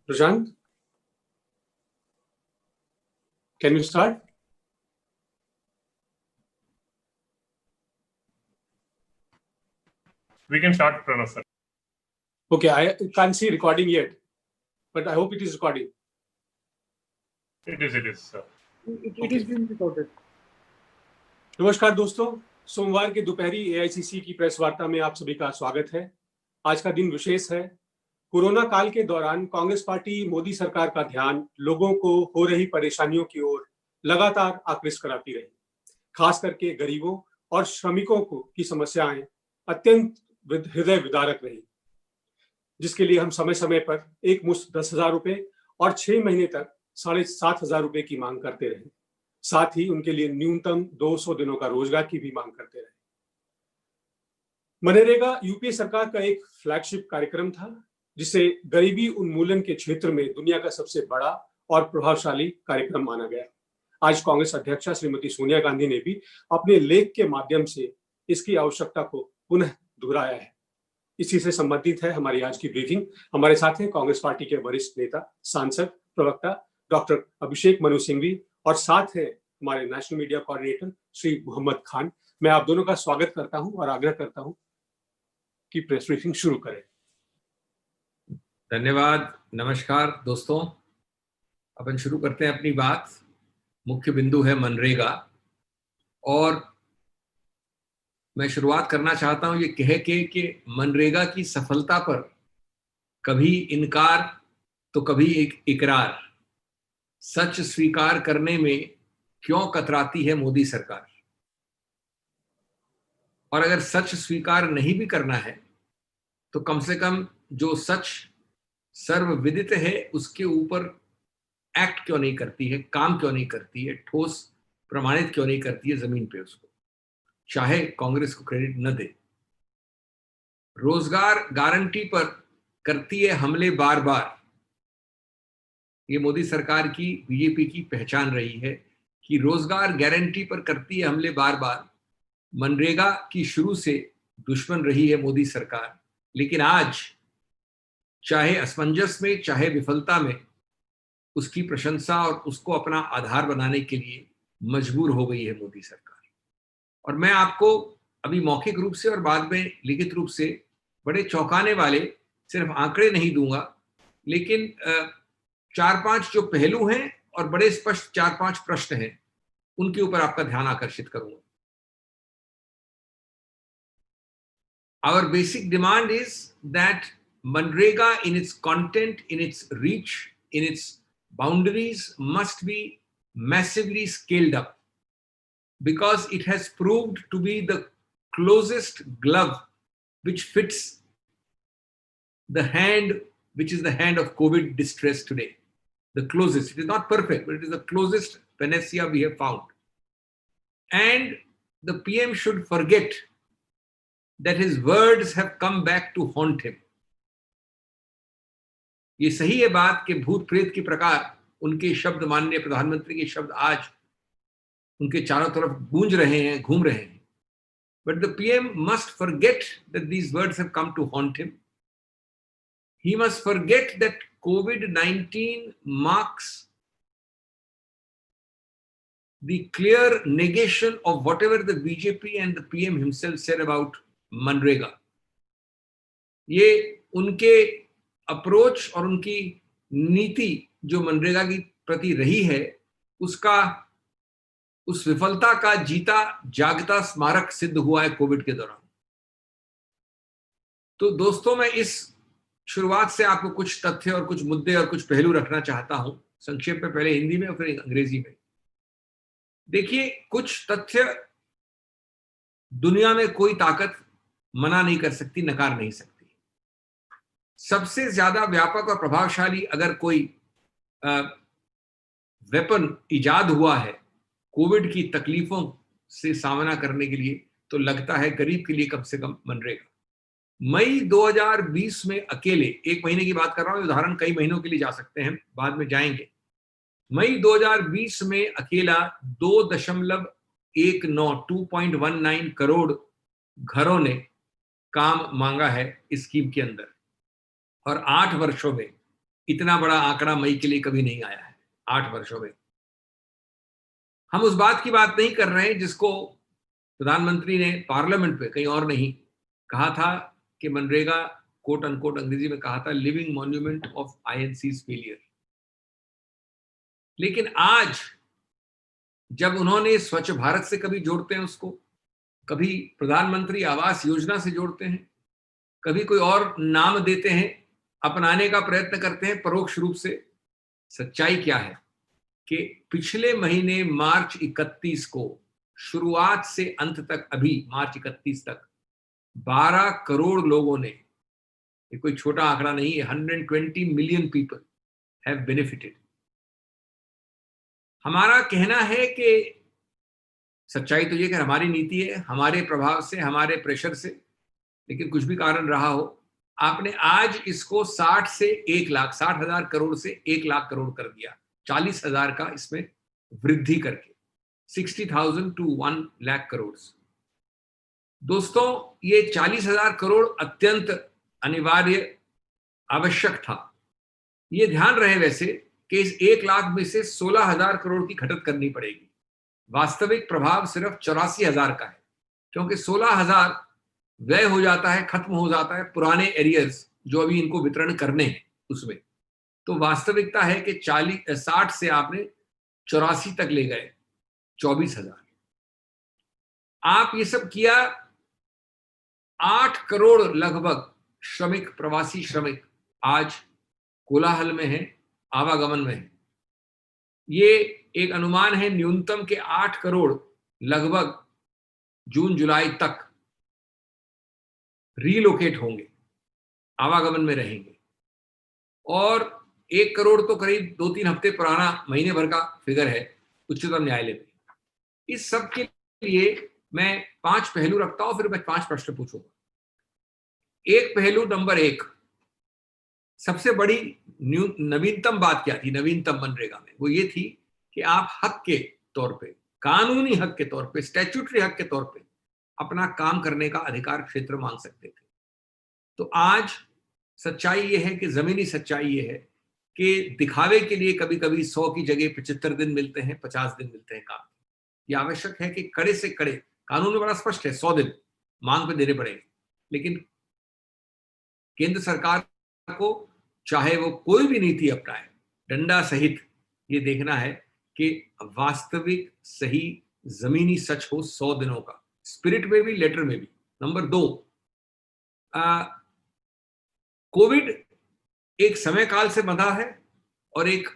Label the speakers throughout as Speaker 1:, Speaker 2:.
Speaker 1: Prashant, can you start?
Speaker 2: We can start, Pranav sir.
Speaker 1: Okay, I can't see recording yet, but I hope it is recording.
Speaker 2: It is, sir.
Speaker 3: It is being recorded.
Speaker 1: नमस्कार दोस्तों, सोमवार के दोपहरी AICC की press वार्ता में आप सभी का स्वागत है। आज का दिन विशेष है। कोरोना काल के दौरान कांग्रेस पार्टी मोदी सरकार का ध्यान लोगों को हो रही परेशानियों की ओर लगातार आकृष्ट कराती रही। खास करके गरीबों और श्रमिकों की समस्याएं अत्यंत हृदय विदारक रही, जिसके लिए हम समय समय पर एक मुश्त 10,000 रुपए और 6 महीने तक 7,500 रुपए की मांग करते रहे। साथ ही उनके लिए न्यूनतम 200 दिनों का रोजगार की भी मांग करते रहे। मनरेगा यूपीए सरकार का एक फ्लैगशिप कार्यक्रम था, जिसे गरीबी उन्मूलन के क्षेत्र में दुनिया का सबसे बड़ा और प्रभावशाली कार्यक्रम माना गया। आज कांग्रेस अध्यक्षा श्रीमती सोनिया गांधी ने भी अपने लेख के माध्यम से इसकी आवश्यकता को पुनः दोहराया है। इसी से संबंधित है हमारी आज की ब्रीफिंग। हमारे साथ हैं कांग्रेस पार्टी के वरिष्ठ नेता, सांसद, प्रवक्ता डॉक्टर अभिषेक मनु सिंघवी और साथ हैं हमारे national media coordinator Shri Mohammad Khan. मैं आप दोनों का स्वागत करता हूं और आग्रह करता हूं कि प्रेस ब्रीफिंग शुरू करें।
Speaker 4: धन्यवाद। नमस्कार दोस्तों, अपन शुरू करते हैं अपनी बात। मुख्य बिंदु है मनरेगा, और मैं शुरुआत करना चाहता हूं ये कह के कि मनरेगा की सफलता पर कभी इनकार तो कभी एक इकरार। सच स्वीकार करने में क्यों कतराती है मोदी सरकार? और अगर सच स्वीकार नहीं भी करना है तो कम से कम जो सच सर्वविदित है उसके ऊपर एक्ट क्यों नहीं करती है, काम क्यों नहीं करती है, ठोस प्रमाणित क्यों नहीं करती है जमीन पे उसको, चाहे कांग्रेस को क्रेडिट न दे। रोजगार गारंटी पर करती है हमले बार बार। ये मोदी सरकार की, बीजेपी की पहचान रही है कि रोजगार गारंटी पर करती है हमले बार बार। मनरेगा की शुरू से दुश्मन रही है मोदी सरकार, लेकिन आज चाहे असमंजस में चाहे विफलता में उसकी प्रशंसा और उसको अपना आधार बनाने के लिए मजबूर हो गई है मोदी सरकार। और मैं आपको अभी मौखिक रूप से और बाद में लिखित रूप से बड़े चौंकाने वाले सिर्फ आंकड़े नहीं दूंगा, लेकिन 4-5 जो पहलू हैं और बड़े स्पष्ट 4-5 प्रश्न हैं, उनके ऊपर आपका ध्यान आकर्षित करूंगा। Our basic demand is that Manrega, in its content, in its reach, in its boundaries, must be massively scaled up, because it has proved to be the closest glove which fits the hand, which is the hand of COVID distress today. The closest. It is not perfect, but it is the closest panacea we have found. And the PM should forget that his words have come back to haunt him. ये सही है बात कि भूत प्रेत के प्रकार उनके शब्द, माननीय प्रधानमंत्री के शब्द आज उनके चारों तरफ गूंज रहे हैं, घूम रहे हैं। But the PM must forget that these words have come to haunt him. He must forget that COVID-19 marks the clear negation of whatever the BJP and the PM himself said about MNREGA. ये उनके approach और उनकी नीति जो मनरेगा की प्रति रही है, उसका, उस विफलता का जीता जागता स्मारक सिद्ध हुआ है कोविड के दौरान। तो दोस्तों, मैं इस शुरुआत से आपको कुछ तथ्य और कुछ मुद्दे और कुछ पहलू रखना चाहता हूं, संक्षेप में, पहले हिंदी में और फिर अंग्रेजी में। देखिए, कुछ तथ्य दुनिया में कोई ताकत मना नहीं कर सकती, नकार नहीं सकती। सबसे ज्यादा व्यापक और प्रभावशाली अगर कोई वेपन इजाद हुआ है कोविड की तकलीफों से सामना करने के लिए, तो लगता है गरीब के लिए कम से कम मनरेगा। मई 2020 में अकेले, एक महीने की बात कर रहा हूं, उदाहरण कई महीनों के लिए जा सकते हैं, बाद में जाएंगे। मई 2020 में अकेला 2.19 करोड़ घरों ने काम मांगा है इस स्कीम के अंदर, और 8 वर्षों में इतना बड़ा आंकड़ा मई के लिए कभी नहीं आया है 8 वर्षों में। हम उस बात की बात नहीं कर रहे हैं जिसको प्रधानमंत्री ने पार्लियामेंट पे, कहीं और नहीं, कहा था कि मनरेगा कोट अनकोट अंग्रेजी में कहा था लिविंग मॉन्यूमेंट ऑफ आईएनसी's फेलियर। लेकिन आज जब उन्होंने स्वच्छ भारत से कभी जोड़ते हैं उसको, कभी प्रधानमंत्री आवास योजना से जोड़ते हैं, कभी कोई और नाम देते हैं, अपनाने का प्रयत्न करते हैं परोक्ष रूप से। सच्चाई क्या है कि पिछले महीने मार्च 31 को शुरुआत से अंत तक, अभी मार्च 31 तक 12 करोड़ लोगों ने, ये कोई छोटा आंकड़ा नहीं है, 120 मिलियन पीपल हैव बेनिफिटेड। हमारा कहना है कि सच्चाई तो ये कि हमारी नीति है, हमारे प्रभाव से, हमारे प्रेशर से, लेकिन कुछ भी कारण रहा हो, आपने आज इसको 60 से 1 लाख, 60,000 करोड़ से 1 लाख करोड़ कर दिया, 40,000 का इसमें वृद्धि करके 60,000 to 1 लाख करोड़। दोस्तों, ये 40,000 करोड़ अत्यंत अनिवार्य, आवश्यक था। ये ध्यान रहे वैसे कि इस 1 लाख में से 16,000 करोड़ की खटत करनी पड़ेगी। वास्तविक प्रभाव सिर्फ 84,000 का है, क्योंकि 16,000 व्यय हो जाता है, खत्म हो जाता है पुराने एरियर्स जो अभी इनको वितरण करने हैं उसमें। तो वास्तविकता है कि 60 से आपने 84 तक ले गए, 24,000। आप ये सब किया, 8 करोड़ लगभग श्रमिक, प्रवासी श्रमिक आज कोलाहल में है, आवागमन में है। ये एक अनुमान है न्यूनतम के 8 करोड़ लगभग जून जुलाई तक रीलोकेट होंगे, आवागमन में रहेंगे। और 1 करोड़ तो करीब 2-3 हफ्ते पुराना महीने भर का फिगर है उच्चतम न्यायालय में। इस सब के लिए मैं 5 पहलू रखता हूं, फिर मैं 5 प्रश्न पूछूंगा। एक पहलू नंबर 1, सबसे बड़ी नवीनतम बात क्या थी नवीनतम मनरेगा में? वो ये थी कि आप हक के तौर पे, कानूनी हक के तौर पे, स्टैट्यूटरी हक के तौर पे अपना काम करने का अधिकार क्षेत्र मांग सकते थे। तो आज सच्चाई ये है कि जमीनी सच्चाई ये है कि दिखावे के लिए कभी कभी 100 की जगह 75 दिन मिलते हैं, 50 दिन मिलते हैं काम। ये आवश्यक है कि कड़े से कड़े, कानून में बड़ा स्पष्ट है 100 दिन मांग पे देने पड़ेंगे, लेकिन केंद्र सरकार को चाहे वो कोई भी नीति अपनाए, डंडा सहित ये देखना है कि वास्तविक सही जमीनी सच हो 100 दिनों का, स्पिरिट में भी, लेटर में भी। नंबर 2, कोविड एक समय काल से बंधा है और एक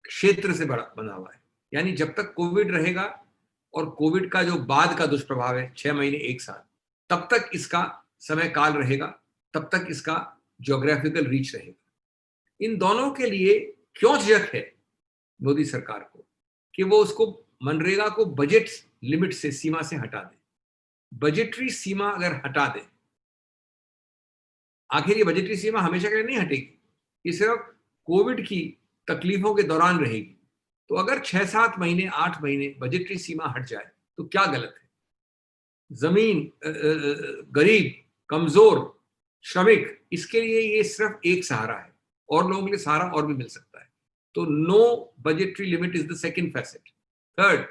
Speaker 4: क्षेत्र से बंधा हुआ है। यानी जब तक कोविड रहेगा और कोविड का जो बाद का दुष्प्रभाव है 6 महीने 1 साल, तब तक इसका समय काल रहेगा, तब तक इसका ज्योग्राफिकल रीच रहेगा। इन दोनों के लिए क्यों झिझक है मोदी सरकार को कि वो उसको, मनरेगा को बजट लिमिट से, सीमा से हटा दे। बजटरी सीमा अगर हटा दे, आखिर ये बजटरी सीमा हमेशा के लिए नहीं हटेगी, ये सिर्फ कोविड की तकलीफों के दौरान रहेगी। तो अगर 6-7 महीने, 8 महीने बजटरी सीमा हट जाए तो क्या गलत है? जमीन, गरीब, कमजोर, श्रमिक, इसके लिए ये सिर्फ एक सहारा है, और लोगों के लिए सहारा और भी मिल सकता है। तो no budgetary limit is the second facet. Third,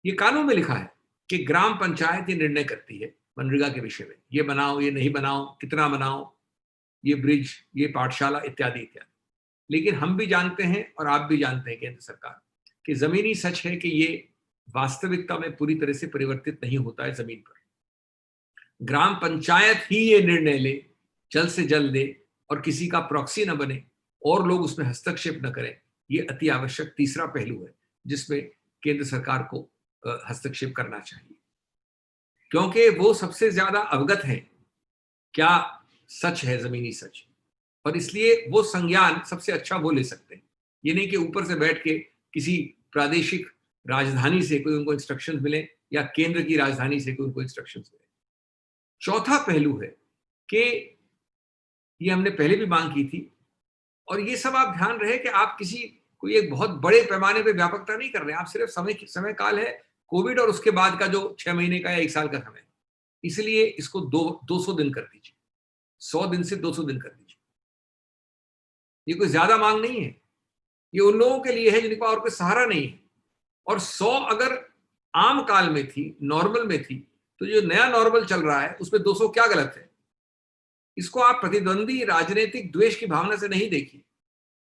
Speaker 4: ये कानून में लिखा है कि ग्राम पंचायत ये निर्णय करती है मनरेगा के विषय में, ये बनाओ, ये नहीं बनाओ, कितना बनाओ, ये ब्रिज, ये पाठशाला, इत्यादि इत्यादि। लेकिन हम भी जानते हैं और आप भी जानते हैं केंद्र सरकार कि जमीनी सच है कि ये वास्तविकता में पूरी तरह से परिवर्तित नहीं होता है जमीन पर। ग्राम पंचायत ही ये निर्णय ले, जल्द से जल्द दे, और किसी का प्रॉक्सी न बने और लोग उसमें हस्तक्षेप न करें। ये अति आवश्यक तीसरा पहलू है जिसमें केंद्र सरकार को हस्तक्षेप करना चाहिए, क्योंकि वो सबसे ज्यादा अवगत है क्या सच है, जमीनी सच, और इसलिए वो संज्ञान सबसे अच्छा वो ले सकते हैं। ये नहीं कि ऊपर से बैठ के किसी प्रादेशिक राजधानी से कोई उनको इंस्ट्रक्शंस मिले या केंद्र की राजधानी से कोई उनको इंस्ट्रक्शंस मिले। चौथा पहलू है कि ये हमने पहले भी मांग की थी, और ये सब आप ध्यान रहे कि आप किसी कोई एक बहुत बड़े पैमाने पे व्यापकता नहीं कर रहे हैं, आप सिर्फ समय काल है कोविड और उसके बाद का जो 6 महीने का या 1 साल का समय, इसलिए इसको 200 दिन कर दीजिए, 100 दिन से 200 दिन कर दीजिए। ये कोई ज्यादा मांग नहीं है, ये उन लोगों के लिए है जिनके पास और कोई सहारा नहीं है। और 100 अगर आम काल में थी, नॉर्मल में थी, तो जो नया नॉर्मल चल रहा है उसमें 200 क्या गलत है? इसको आप प्रतिद्वंदी राजनीतिक द्वेष की भावना से नहीं देखिए,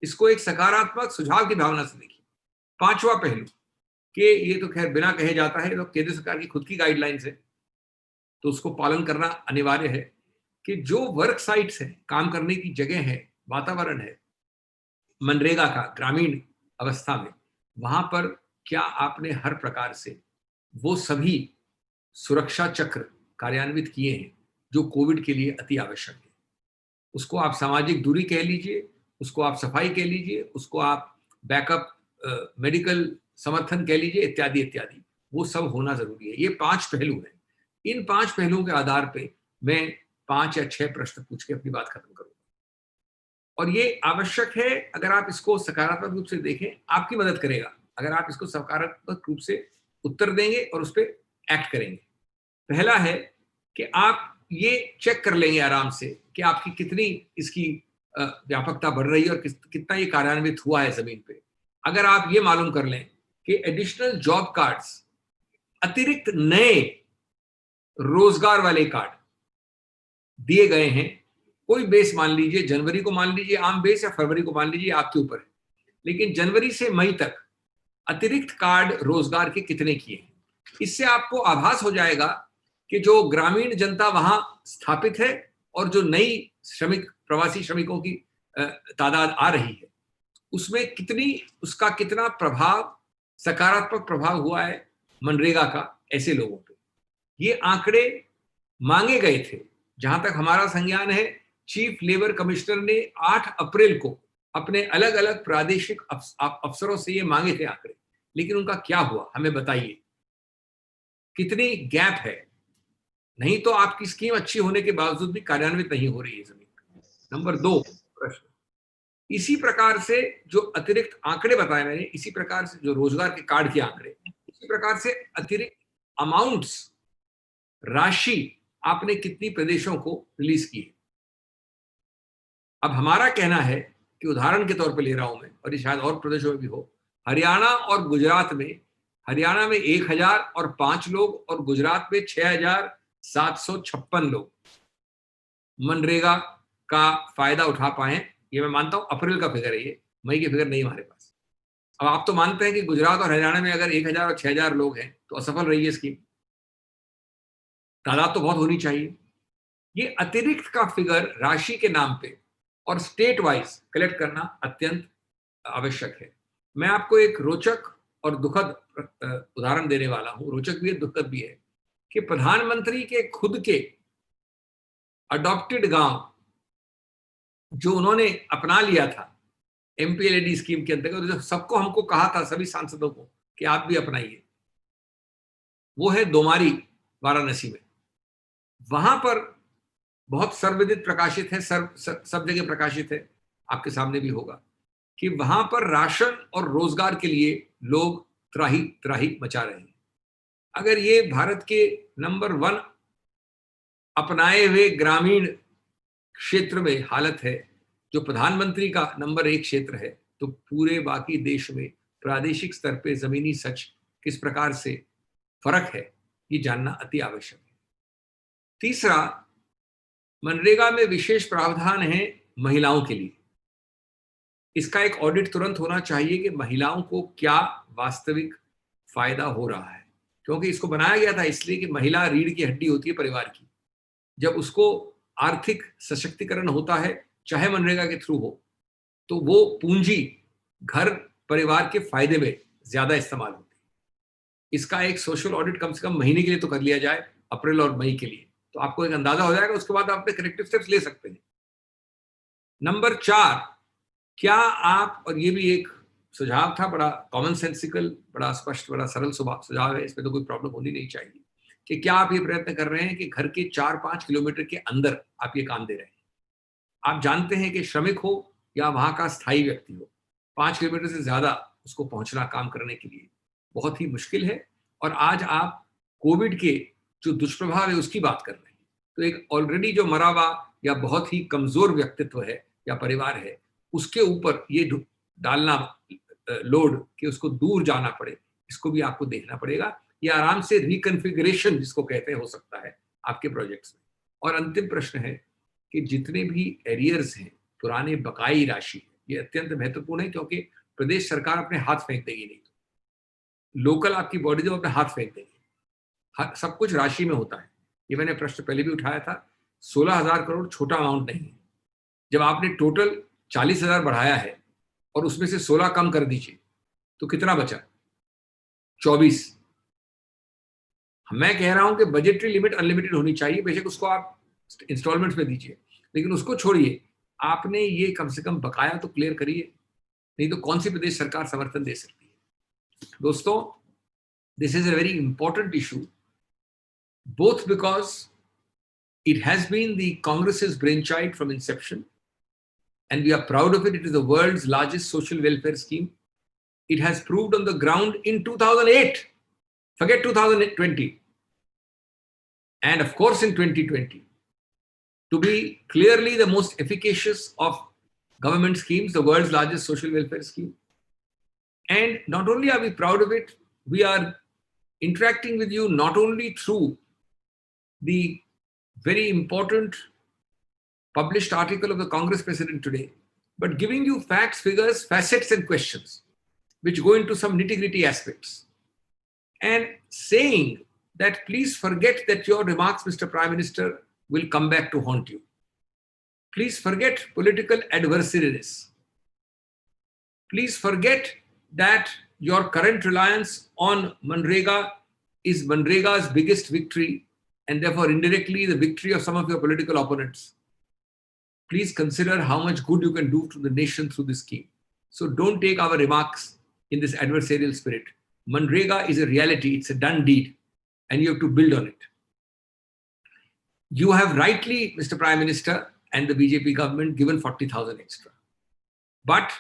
Speaker 4: इसको एक सकारात्मक सुझाव की भावना से देखिए। पांचवा पहलू कि ये तो खैर बिना कहे जाता है, तो केंद्र सरकार की खुद की गाइडलाइंस है, तो उसको पालन करना अनिवार्य है कि जो वर्क साइट्स है, काम करने की जगह है, वातावरण है मनरेगा का ग्रामीण अवस्था में, वहां पर क्या आपने हर प्रकार से वो सभी सुरक्षा चक्र कार्यान्वित किए हैं जो कोविड के लिए अति आवश्यक है? उसको आप सामाजिक दूरी कह लीजिए, उसको आप सफाई कह लीजिए, उसको आप बैकअप मेडिकल समर्थन कह लीजिए, इत्यादि इत्यादि, वो सब होना जरूरी है। ये 5 पहलू हैं। इन 5 पहलुओं के आधार पे मैं 5 या 6 प्रश्न पूछ के अपनी बात खत्म करूंगा। और ये आवश्यक है, अगर आप इसको सकारात्मक रूप से देखें, आपकी मदद करेगा अगर आप इसको सकारात्मक रूप से उत्तर देंगे और उस पर एक्ट करेंगे। पहला है कि आप ये चेक कर लेंगे आराम से कि आपकी कितनी इसकी व्यापकता बढ़ रही है और कितना ये कार्यान्वित हुआ है जमीन पे। अगर आप ये मालूम कर लें कि एडिशनल जॉब कार्ड्स, अतिरिक्त नए रोजगार वाले कार्ड दिए गए हैं, कोई बेस मान लीजिए, जनवरी को मान लीजिए आम बेस, या फरवरी को मान लीजिए, आपके ऊपर है, लेकिन जनवरी से मई तक अतिरिक्त कार्ड रोजगार के कितने किए हैं, इससे आपको आभास हो जाएगा कि जो ग्रामीण जनता वहां स्थापित है और जो नई श्रमिक, प्रवासी श्रमिकों की तादाद आ रही है, उसमें उसका कितना प्रभाव, सकारात्मक प्रभाव हुआ है मनरेगा का ऐसे लोगों पे। ये आंकड़े मांगे गए थे, जहां तक हमारा संज्ञान है चीफ लेबर कमिश्नर ने 8 अप्रैल को अपने अलग अलग प्रादेशिक अफसरों से ये मांगे थे आंकड़े, लेकिन उनका क्या हुआ हमें बताइए, कितनी गैप है? नहीं तो आपकी स्कीम अच्छी होने के बावजूद भी कार्यान्वित नहीं हो रही है जमीन पर। नंबर 2 प्रश्न, इसी प्रकार से जो अतिरिक्त आंकड़े बताए मैंने, इसी प्रकार से जो रोजगार के कार्ड के आंकड़े, इसी प्रकार से अतिरिक्त अमाउंट्स, राशि आपने कितनी प्रदेशों को रिलीज की है। अब हमारा कहना है कि उदाहरण के तौर पर ले रहा हूं मैं, और ये शायद और प्रदेशों में भी हो, हरियाणा और गुजरात में, हरियाणा में 1005 लोग और गुजरात में 6756 लोग मनरेगा का फायदा उठा पाए। ये मैं मानता हूं अप्रैल का फिगर है, ये मई की फिगर नहीं हमारे पास। अब आप तो मानते हैं कि गुजरात और हरियाणा में अगर 1000 और 6000 लोग हैं तो असफल रही है स्कीम, तादाद तो बहुत होनी चाहिए। ये अतिरिक्त का फिगर राशि के नाम पे और स्टेट वाइज कलेक्ट करना अत्यंत आवश्यक है। मैं आपको एक रोचक और दुखद उदाहरण देने वाला हूं, रोचक भी है, दुखद भी है, कि प्रधानमंत्री के खुद के अडॉप्टेड गांव जो उन्होंने अपना लिया था एमपीएलएडी स्कीम के अंतर्गत, सबको हमको कहा था, सभी सांसदों को, कि आप भी अपनाइए, वो है दोमारी, वाराणसी में। वहां पर बहुत सर्वविदित प्रकाशित है, सब जगह प्रकाशित है, आपके सामने भी होगा, कि वहां पर राशन और रोजगार के लिए लोग त्राही त्राही मचा रहे हैं। अगर ये भारत के नंबर 1 अपनाए हुए ग्रामीण क्षेत्र में हालत है, जो प्रधानमंत्री का नंबर 1 क्षेत्र है, तो पूरे बाकी देश में प्रादेशिक स्तर पे जमीनी सच किस प्रकार से फर्क है, ये जानना अति आवश्यक है। तीसरा, मनरेगा में विशेष प्रावधान है महिलाओं के लिए। इसका एक ऑडिट तुरंत होना चाहिए कि महिलाओं को क्या वास्तविक फायदा हो रहा है, क्योंकि इसको बनाया गया था इसलिए कि महिला रीढ़ की हड्डी होती है परिवार की। जब उसको आर्थिक सशक्तिकरण होता है, चाहे मनरेगा के थ्रू हो, तो वो पूंजी घर परिवार के फायदे में ज्यादा इस्तेमाल होती है। इसका एक सोशल ऑडिट कम से कम महीने के लिए तो कर लिया जाए, अप्रैल और मई के लिए, तो आपको एक अंदाजा हो जाएगा, उसके बाद आप अपने करेक्टिव स्टेप्स ले सकते हैं। नंबर 4, क्या आप, और ये भी एक सुझाव था, बड़ा कॉमन सेंसिकल, बड़ा स्पष्ट, बड़ा सरल सुझाव है, इसमें तो कोई प्रॉब्लम होनी नहीं चाहिए, कि क्या आप ये प्रयत्न कर रहे हैं कि घर के 4-5 किलोमीटर के अंदर आप ये काम दे रहे हैं। आप जानते हैं कि श्रमिक हो या वहां का स्थायी व्यक्ति हो, 5 किलोमीटर से ज्यादा उसको पहुंचना काम करने के लिए बहुत ही मुश्किल है। और आज आप कोविड के जो दुष्प्रभाव है उसकी बात कर रहे हैं, तो एक ऑलरेडी जो मरा हुआ या बहुत ही कमजोर व्यक्तित्व है या परिवार है, उसके ऊपर ये डालना लोड कि उसको दूर जाना पड़े, इसको भी आपको देखना पड़ेगा। ये आराम से रिकन्फिगरेशन जिसको कहते हैं हो सकता है आपके प्रोजेक्ट्स में। और अंतिम प्रश्न है कि जितने भी एरियर्स हैं, पुराने बकाई राशि, ये अत्यंत महत्वपूर्ण है क्योंकि प्रदेश सरकार अपने हाथ फेंक देगी, नहीं तो लोकल आपकी बॉडी जो अपने हाथ फेंक देगी। सब कुछ राशि में होता है। ये मैंने प्रश्न पहले भी उठाया था। 16,000 करोड़ छोटा अमाउंट नहीं है। जब आपने टोटल 40,000 बढ़ाया है और उसमें से 16 कम कर दीजिए तो कितना बचा? 24। मैं कह रहा हूं कि बजटरी लिमिट अनलिमिटेड होनी चाहिए, बेशक उसको आप इंस्टॉलमेंट्स में दीजिए, लेकिन उसको छोड़िए, आपने ये कम से कम बकाया तो क्लियर करिए, नहीं तो कौन सी प्रदेश सरकार समर्थन दे सकती है? दोस्तों, this is a very important issue, both because it has been the Congress's brainchild from inception, and we are proud of it. It is the world's largest social welfare scheme. It has proved on the ground in 2008. Forget 2020. And of course in 2020. To be clearly the most efficacious of government schemes, the world's largest social welfare scheme. And not only are we proud of it, we are interacting with you not only through the very important published article of the Congress President today, but giving you facts, figures, facets, and questions which go into some nitty-gritty aspects. And saying that please forget that your remarks, Mr. Prime Minister, will come back to haunt you. Please forget political adversariness. Please forget that your current reliance on Manrega is Manrega's biggest victory, and therefore indirectly the victory of some of your political opponents. Please consider how much good you can do to the nation through this scheme. So don't take our remarks in this adversarial spirit. Manrega is a reality, it's a done deed, and you have to build on it. You have rightly, Mr. Prime Minister and the BJP government, given 40,000 extra. But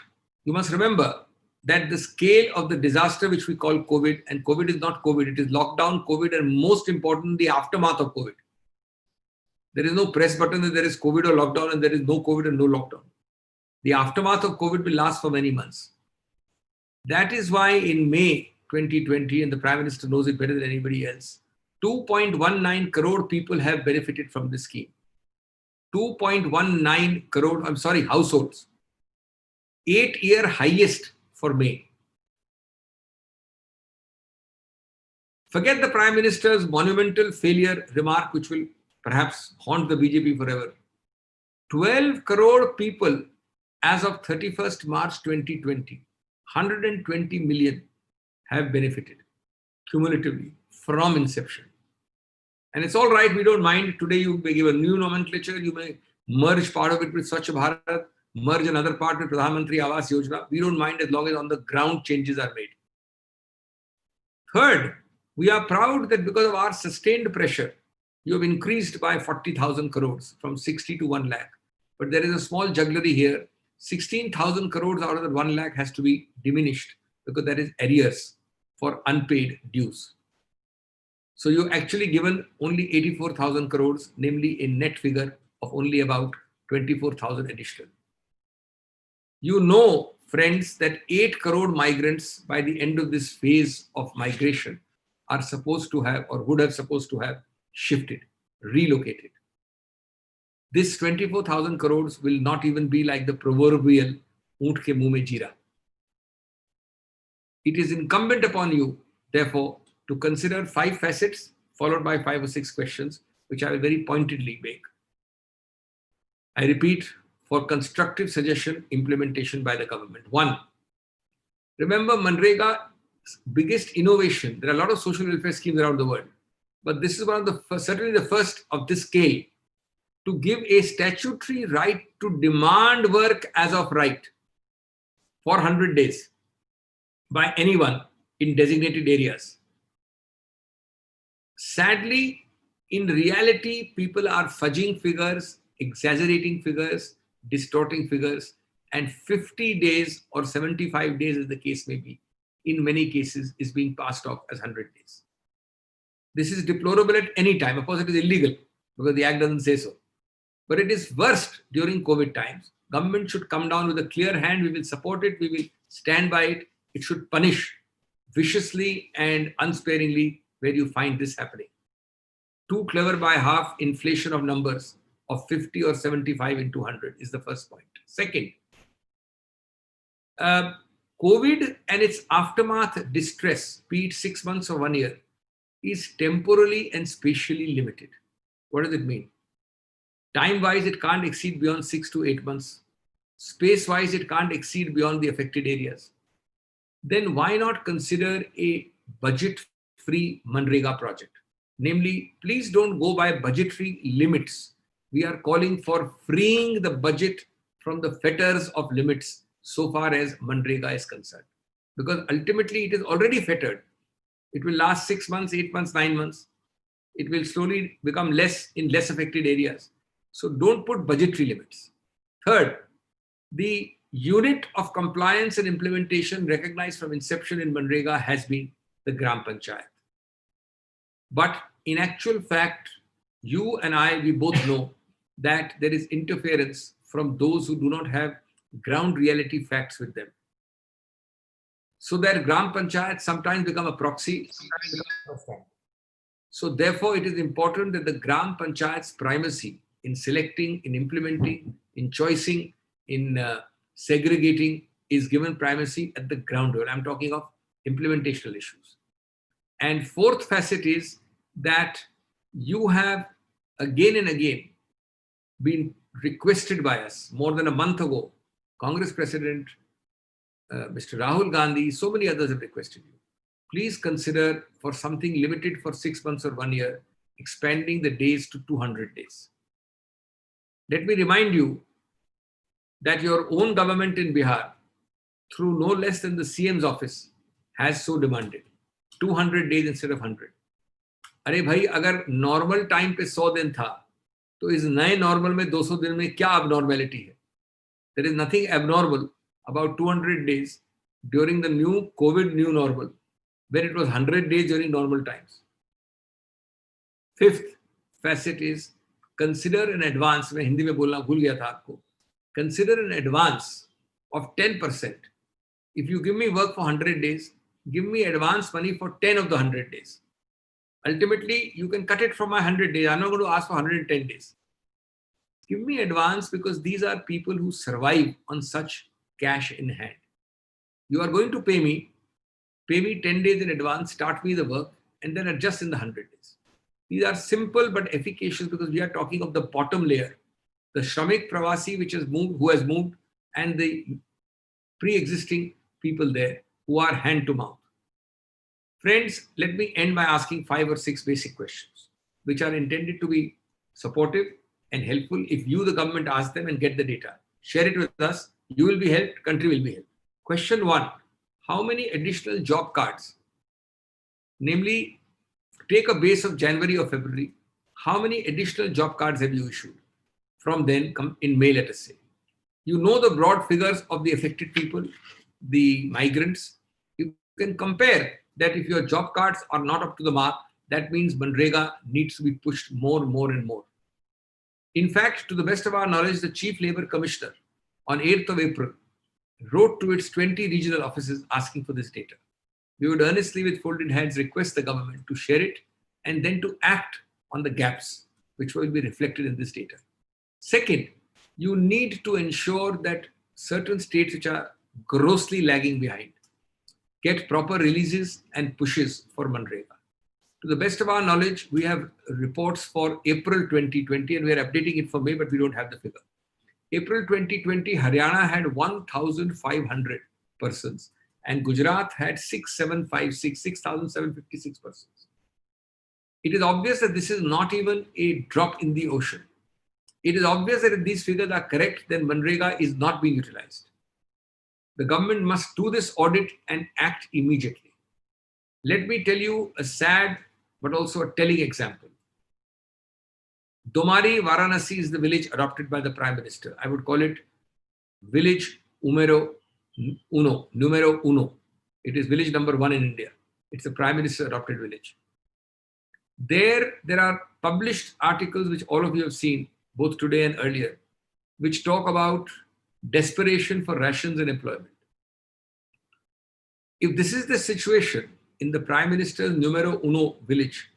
Speaker 4: you must remember that the scale of the disaster which we call COVID, and COVID is not COVID, it is lockdown, COVID, and most important, the aftermath of COVID. There is no press button that there is COVID or lockdown, and there is no COVID and no lockdown. The aftermath of COVID will last for many months. That is why in May 2020, and the Prime Minister knows it better than anybody else, 2.19 crore people have benefited from this scheme. 2.19 crore, households. 8-year highest for May. Forget the Prime Minister's monumental failure remark, which will perhaps haunt the BJP forever. 12 crore people as of 31st March 2020, 120 million have benefited cumulatively from inception. And it's all right, we don't mind. Today you may give a new nomenclature, you may merge part of it with Swachh Bharat, merge another part with Pradhan Mantri Awas Yojana. We don't mind as long as on the ground changes are made. Third, we are proud that because of our sustained pressure, you have increased by 40,000 crores from 60 to 1 lakh. But there is a small jugglery here. 16,000 crores out of that 1 lakh has to be diminished because that is arrears for unpaid dues. So you actually given only 84,000 crores, namely a net figure of only about 24,000 additional. You know, friends, that 8 crore migrants by the end of this phase of migration are supposed to have, or would have supposed to have, shifted, relocated. This 24,000 crores will not even be like the proverbial "oont ke muh mein jeera." It is incumbent upon you, therefore, to consider 5 facets followed by 5 or 6 questions, which I will very pointedly make. I repeat, for constructive suggestion, implementation by the government. 1, remember Manrega's biggest innovation. There are a lot of social welfare schemes around the world, but this is one of the first, certainly the first of this scale, to give a statutory right to demand work as of right for 100 days by anyone in designated areas. Sadly, in reality, people are fudging figures, exaggerating figures, distorting figures, and 50 days or 75 days, as the case may be, in many cases is being passed off as 100 days. This is deplorable at any time. Of course, it is illegal because the Act doesn't say so. But it is worst during COVID times Government should come down with a clear hand. We will support it. We will stand by it. It should punish viciously and unsparingly where you find this happening. Too clever by half inflation of numbers of 50 or 75 into 100 is the first point. Second, COVID and its aftermath distress, be it 6 months or 1 year, is temporally and spatially limited. What does it mean? Time-wise, it can't exceed beyond 6 to 8 months. Space-wise, it can't exceed beyond the affected areas. Then why not consider a budget-free Manrega project? Namely, please don't go by budgetary limits. We are calling for freeing the budget from the fetters of limits so far as Manrega is concerned. Because ultimately, it is already fettered. It will last 6 months, 8 months, 9 months. It will slowly become less in less affected areas. So don't put budgetary limits. Third, the unit of compliance and implementation recognized from inception in Manrega has been the Gram Panchayat. But in actual fact, you and I, we both know that there is interference from those who do not have ground reality facts with them. So that Gram Panchayat sometimes become a proxy, sometimes become a stand. So therefore, it is important that the Gram Panchayat's primacy in selecting, in implementing, in choosing, in segregating is given primacy at the ground level. I'm talking of implementational issues. And fourth facet is that you have again and again been requested by us more than a month ago. Congress President, Mr. Rahul Gandhi, so many others have requested you. Please consider for something limited for 6 months or 1 year, expanding the days to 200 days. Let me remind you that your own government in Bihar, through no less than the CM's office, has so demanded. 200 days instead of 100. अरे भाई, अगर normal time पे 100 दिन था, तो इस नए normal में 200 दिन में क्या abnormality है? There is nothing abnormal about 200 days during the new COVID new normal, where it was 100 days during normal times. Fifth facet is consider an advance. मैं हिंदी में बोलना भूल गया था आपको. Consider an advance of 10%. If you give me work for 100 days, give me advance money for 10 of the 100 days. Ultimately, you can cut it from my 100 days. I'm not going to ask for 110 days. Give me advance because these are people who survive on such cash in hand. You are going to pay me 10 days in advance, start me the work, and then adjust in the 100 days. These are simple but efficacious because we are talking of the bottom layer. The Shramik Pravasi who has moved, and the pre-existing people there who are hand to mouth. Friends, let me end by asking 5 or 6 basic questions, which are intended to be supportive and helpful if you, the government, ask them and get the data. Share it with us. You will be helped, country will be helped. Question 1, how many additional job cards? Namely, take a base of January or February. How many additional job cards have you issued? From then, come in May, let us say. You know the broad figures of the affected people, the migrants. You can compare that if your job cards are not up to the mark, that means Manrega needs to be pushed more and more. In fact, to the best of our knowledge, the Chief Labour Commissioner on 8th of April wrote to its 20 regional offices asking for this data. We would earnestly, with folded hands, request the government to share it and then to act on the gaps which will be reflected in this data. Second, you need to ensure that certain states which are grossly lagging behind get proper releases and pushes for Manrega. To the best of our knowledge, we have reports for April 2020 and we are updating it for May, but we don't have the figure. April 2020, Haryana had 1,500 persons and Gujarat had 6,756 persons. It is obvious that this is not even a drop in the ocean. It is obvious that if these figures are correct, then Manrega is not being utilized. The government must do this audit and act immediately. Let me tell you a sad but also a telling example. Domari, Varanasi is the village adopted by the Prime Minister. I would call it village numero uno. It is village number 1 in India. It's a Prime Minister adopted village. There are published articles which all of you have seen, both today and earlier, which talk about desperation for rations and employment. If this is the situation in the Prime Minister's numero uno village,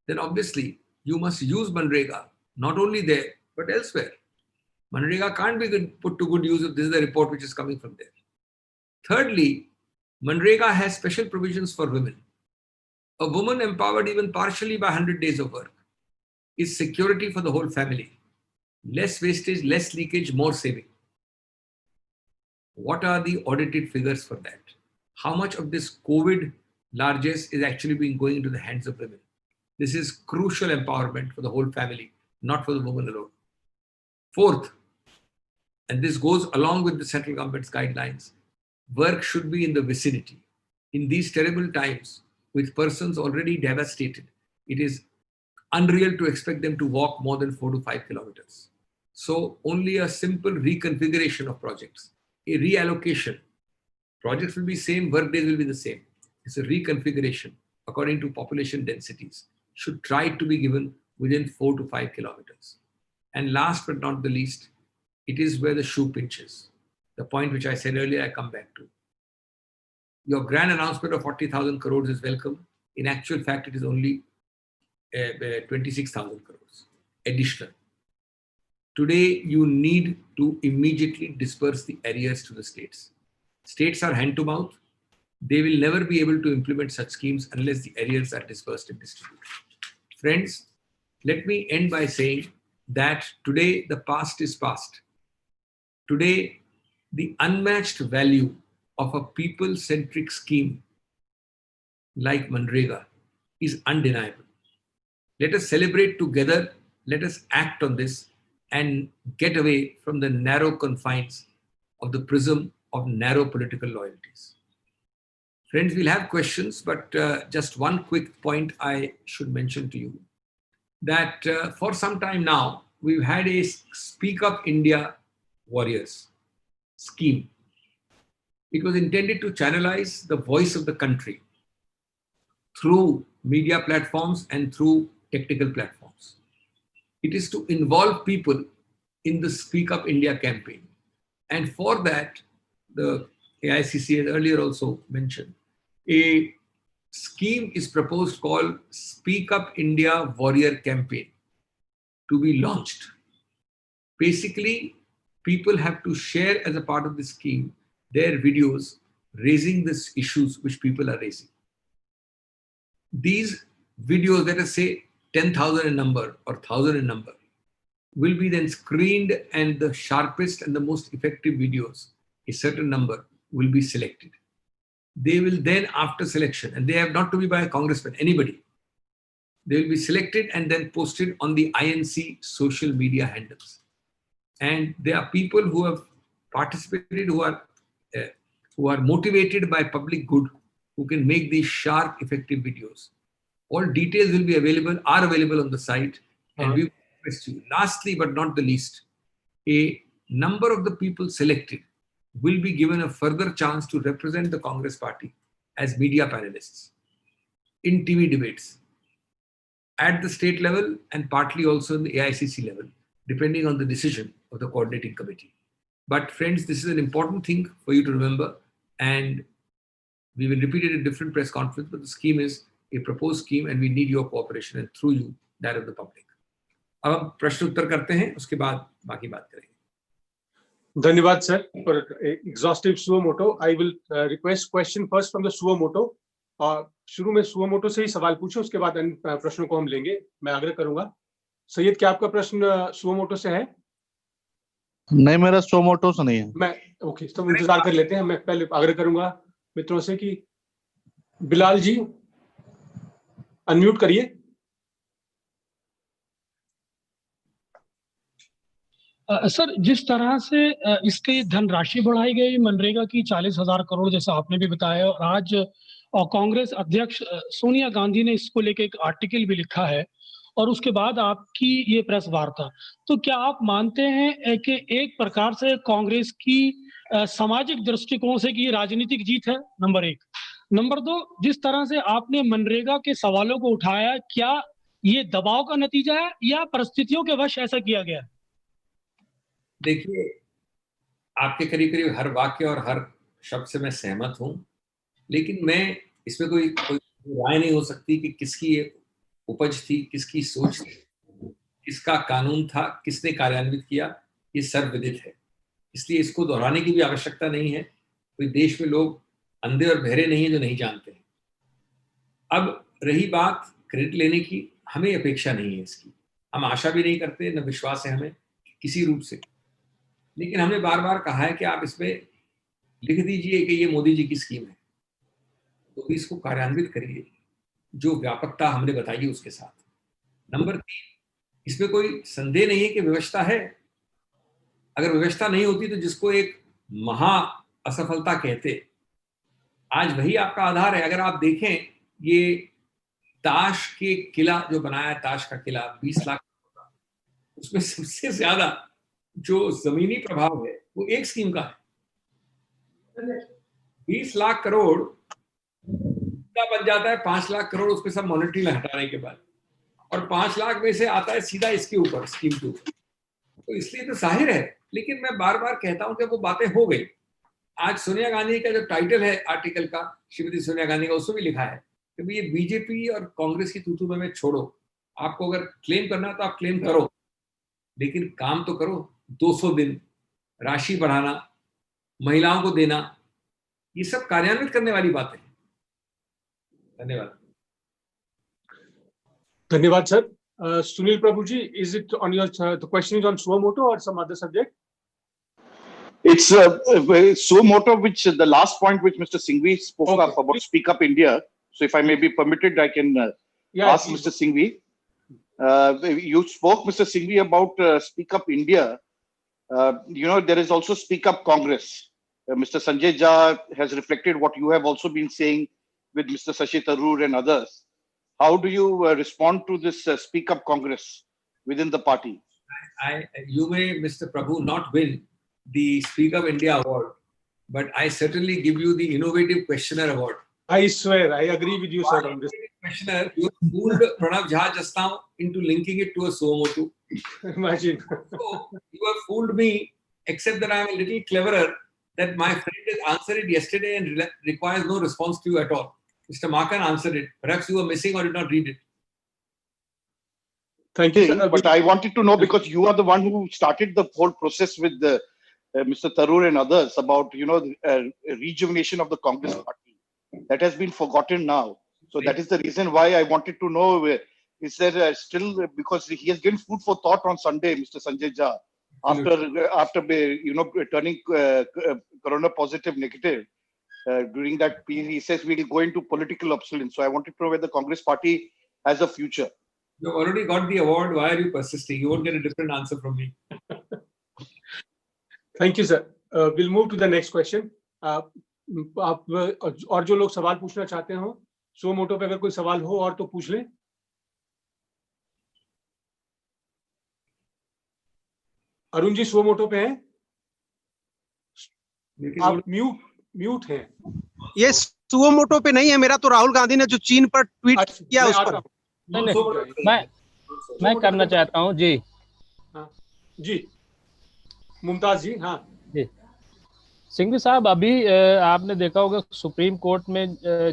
Speaker 4: then obviously you must use Manrega, not only there, but elsewhere. Manrega can't be put to good use if this is the report which is coming from there. Thirdly, Manrega has special provisions for women. A woman empowered even partially by 100 days of work is security for the whole family. Less wastage, less leakage, more saving. What are the audited figures for that? How much of this COVID largesse is actually being going into the hands of women? This is crucial empowerment for the whole family, not for the woman alone. Fourth, and this goes along with the central government's guidelines, work should be in the vicinity. In these terrible times, with persons already devastated, it is unreal to expect them to walk more than 4 to 5 kilometers. So only a simple reconfiguration of projects, a reallocation. Projects will be same, work days will be the same. It's a reconfiguration according to population densities. Should try to be given within 4 to 5 kilometers. And last but not the least, it is where the shoe pinches. The point which I said earlier, I come back to. Your grand announcement of 40,000 crores is welcome. In actual fact, it is only 26,000 crores additional. Today, you need to immediately disperse the arrears to the states. States are hand to mouth. They will never be able to implement such schemes unless the arrears are dispersed and distributed. Friends, let me end by saying that today the past is past. Today, the unmatched value of a people-centric scheme like Manrega is undeniable. Let us celebrate together. Let us act on this and get away from the narrow confines of the prism of narrow political loyalties. Friends, we'll have questions, but just one quick point I should mention to you, that for some time now, we've had a Speak Up India Warriors scheme. It was intended to channelize the voice of the country through media platforms and through technical platforms. It is to involve people in the Speak Up India campaign. And for that, the AICC has earlier also mentioned, a scheme is proposed called Speak Up India Warrior Campaign to be launched. Basically, people have to share as a part of the scheme their videos raising these issues which people are raising. These videos, let us say 10,000 in number or 1,000 in number, will be then screened, and the sharpest and the most effective videos, a certain number, will be selected. They will then, after selection, and they have not to be by a congressman, anybody, they will be selected and then posted on the INC social media handles. And there are people who have participated, who are motivated by public good, who can make these sharp, effective videos. All details will be available, are available on the site, and we will request you. Lastly, but not the least, a number of the people selected will be given a further chance to represent the Congress party as media panelists in TV debates at the state level and partly also in the AICC level, depending on the decision of the coordinating committee. But friends, this is an important thing for you to remember, and we will repeat it in different press conference, but the scheme is a proposed scheme and we need your cooperation, and through you, that of the public. अब हम प्रश्न उत्तर करते हैं, उसके बाद बाकी बात करेंगे.
Speaker 1: धन्यवाद sir for exhaustive suo moto. I will request question first from the suo moto. शुरू में suo moto से ही सवाल पूछो, उसके बाद अन्य प्रश्नों को हम लेंगे. मैं आग्रह करूंगा. सैयद, क्या आपका प्रश्न suo moto से है?
Speaker 5: नहीं, मेरा suo moto से नहीं है.
Speaker 1: मैं ओके, तो इंतजार कर लेते हैं. मैं पहले आग्रह करूंगा मित्रों से कि बिलाल जी अनम्यूट करिए.
Speaker 3: सर, जिस तरह से इसकी धनराशि बढ़ाई गई मनरेगा की 40,000 करोड़, जैसा आपने भी बताया, और आज कांग्रेस अध्यक्ष सोनिया गांधी ने इसको लेकर एक आर्टिकल भी लिखा है, और उसके बाद आपकी ये प्रेस वार्ता, तो क्या आप मानते हैं कि एक प्रकार से कांग्रेस की सामाजिक दृष्टिकोण से कि ये राजनीतिक जीत है? नंबर 1. नंबर 2, जिस तरह से आपने मनरेगा के सवालों को उठाया, क्या ये दबाव का नतीजा है या परिस्थितियों के वश ऐसा किया गया है?
Speaker 4: देखिए, आपके करीब करीब हर वाक्य और हर शब्द से मैं सहमत हूं, लेकिन मैं इसमें कोई राय नहीं हो सकती कि किसकी ये उपज थी, किसकी सोच थी, किसका कानून था, किसने कार्यान्वित किया, ये सर्वविदित है। इसलिए इसको दोहराने की भी आवश्यकता नहीं है। कोई देश में लोग अंधे और बहरे नहीं है जो नहीं जानते हैं। अब रही बात क्रेडिट लेने की, हमें अपेक्षा नहीं है इसकी, हम आशा भी नहीं करते, न विश्वास है हमें किसी रूप से। लेकिन हमने बार बार कहा है कि आप इसमें लिख दीजिए कि ये मोदी जी की स्कीम है, तो भी इसको कार्यान्वित करिए जो व्यापकता हमने बताई है उसके साथ। नंबर 3, इसमें कोई संदेह नहीं है कि व्यवस्था है। अगर व्यवस्था नहीं होती तो जिसको एक महा असफलता कहते, आज वही आपका आधार है। अगर आप देखें, ये ताश के किला जो बनाया है, ताश का किला 20 लाख, उसमें सबसे ज्यादा जो जमीनी प्रभाव है वो एक स्कीम का है। 20 लाख करोड़ बन जाता है, 5 लाख करोड़ उसमें सब मॉनिटरी में हटाने के बाद, और 5 लाख में से आता है सीधा इसके ऊपर, स्कीम के ऊपर। तो इसलिए तो जाहिर है। लेकिन मैं बार बार कहता हूं कि वो बातें हो गई। आज सोनिया गांधी का जो टाइटल है आर्टिकल का, श्रीमती सोनिया गांधी का, उसमें भी लिखा है कि ये बीजेपी और कांग्रेस की तू में छोड़ो, आपको अगर क्लेम करना है तो आप क्लेम करो, लेकिन काम तो करो। 200 दिन, राशि बढ़ाना, महिलाओं को देना, ये सब कार्यान्वित करने वाली बातें हैं। धन्यवाद।
Speaker 1: धन्यवाद sir. Sunil Prabhuji, is it on your the question is on suo moto or some other subject?
Speaker 5: It's suo moto, which the last point which Mr. Singhvi spoke
Speaker 1: Okay.
Speaker 5: up about Speak Up India. So if I may be permitted, I can ask
Speaker 1: please.
Speaker 5: Mr. Singhvi. You spoke, Mr. Singhvi, about Speak Up India. There is also Speak Up Congress. Mr. Sanjay Jha has reflected what you have also been saying with Mr. Shashi Tharoor and others. How do you respond to this Speak Up Congress within the party?
Speaker 4: You may, Mr. Prabhu, not win the Speak Up India award, but I certainly give you the Innovative Questioner award.
Speaker 1: I swear, I agree with you, sir, on this.
Speaker 4: Questioner, you fooled Pranav Jha just now into linking it to a suo moto.
Speaker 1: Imagine.
Speaker 4: So you have fooled me, except that I am a little cleverer, that my friend has answered it yesterday and requires no response to you at all. Mr. Makan answered it. Perhaps you were missing or did not read it.
Speaker 1: Thank you, sir.
Speaker 5: But I wanted to know, because you are the one who started the whole process with Mr. Tharoor and others about, the rejuvenation of the Congress party. That has been forgotten now. So that is the reason why I wanted to know, is there still, because he has given food for thought on Sunday, Mr. Sanjay Jha, after turning corona positive negative. During that period, he says we will go into political obsolescence. So I wanted to know whether the Congress party has a future.
Speaker 4: You already got the award. Why are you persisting? You won't get a different answer from me.
Speaker 1: Thank you, sir. We'll move to the next question. आप और जो लोग सवाल पूछना चाहते हो, सो मोटो पे अगर कोई सवाल हो और तो पूछ लें। अरुण जी सो मोटो पे हैं? आप म्यूट हैं।
Speaker 6: ये सुओ मोटो पे नहीं है मेरा, तो राहुल गांधी ने जो चीन पर ट्वीट किया उस पर।
Speaker 7: मैं करना चाहता हूं जी।
Speaker 1: हाँ जी, मुमताज जी। हाँ
Speaker 7: जी, सिंघवी साहब, अभी आपने देखा होगा सुप्रीम कोर्ट में,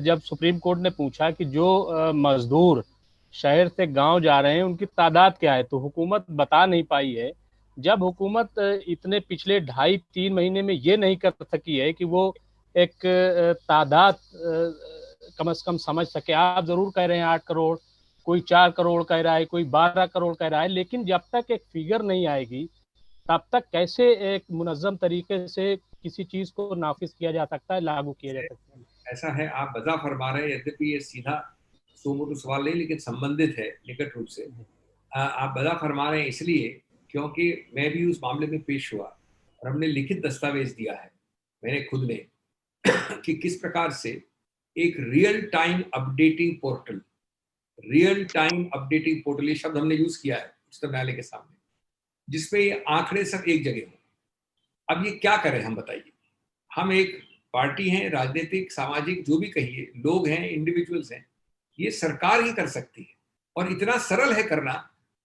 Speaker 7: जब सुप्रीम कोर्ट ने पूछा कि जो मजदूर शहर से गांव जा रहे हैं उनकी तादाद क्या है, तो हुकूमत बता नहीं पाई है। जब हुकूमत इतने पिछले 2.5-3 महीने में ये नहीं कर सकी है कि वो एक तादाद कम से कम समझ सके। आप जरूर कह रहे हैं 8 करोड़, कोई 4 करोड़ कह रहा है, कोई 12 करोड़ कह रहा है, लेकिन जब तक एक फिगर नहीं आएगी तब तक कैसे एक मुनज़्ज़म तरीके से किसी चीज को नाफिज किया जा सकता है, लागू किया जा सकता है?
Speaker 4: ऐसा है, आप वजह फरमा रहे हैं, यद्यपि ये सीधा सुमोटो सवाल नहीं लेकिन संबंधित है निकट रूप से। आप वजह फरमा रहे हैं इसलिए क्योंकि मैं भी उस मामले में पेश हुआ और हमने लिखित दस्तावेज दिया है, मैंने खुद ने, कि किस प्रकार से एक रियल टाइम अपडेटिंग पोर्टल, ये शब्द हमने यूज किया है उच्चतम न्यायालय के सामने, जिसमें ये आंकड़े सब एक जगह हो। अब ये क्या करें हम, बताइए। हम एक पार्टी हैं, राजनीतिक सामाजिक जो भी कहिए, लोग हैं, इंडिविजुअल्स हैं, ये सरकार ही कर सकती है और इतना सरल है करना,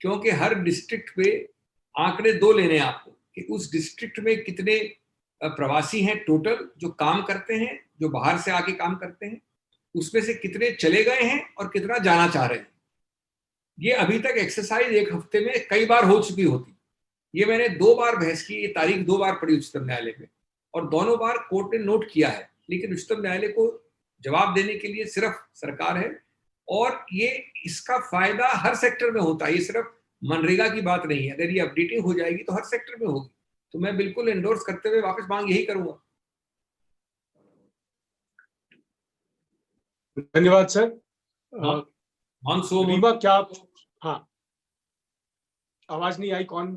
Speaker 4: क्योंकि हर डिस्ट्रिक्ट पे आंकड़े 2 लेने हैं आपको कि उस डिस्ट्रिक्ट में कितने प्रवासी हैं टोटल जो काम करते हैं, जो बाहर से आके काम करते हैं, उसमें से कितने चले गए हैं और कितना जाना चाह रहे हैं। ये अभी तक एक्सरसाइज एक हफ्ते में कई बार हो चुकी होती। ये मैंने 2 बार बहस की, ये तारीख 2 बार पढ़ी उच्चतम न्यायालय में, और दोनों बार कोर्ट ने नोट किया है। लेकिन उच्चतम न्यायालय को जवाब देने के लिए सिर्फ सरकार है, और ये इसका फायदा हर सेक्टर में होता है। ये सिर्फ मनरेगा की बात नहीं है। अगर ये अपडेटिंग हो जाएगी तो हर सेक्टर में होगी। तो मैं बिल्कुल एंडोर्स करते हुए वापस मांग यही करूंगा।
Speaker 1: धन्यवाद सर।
Speaker 4: मानसून
Speaker 1: रीमा, क्या आप, हाँ, आवाज नहीं आई, कौन,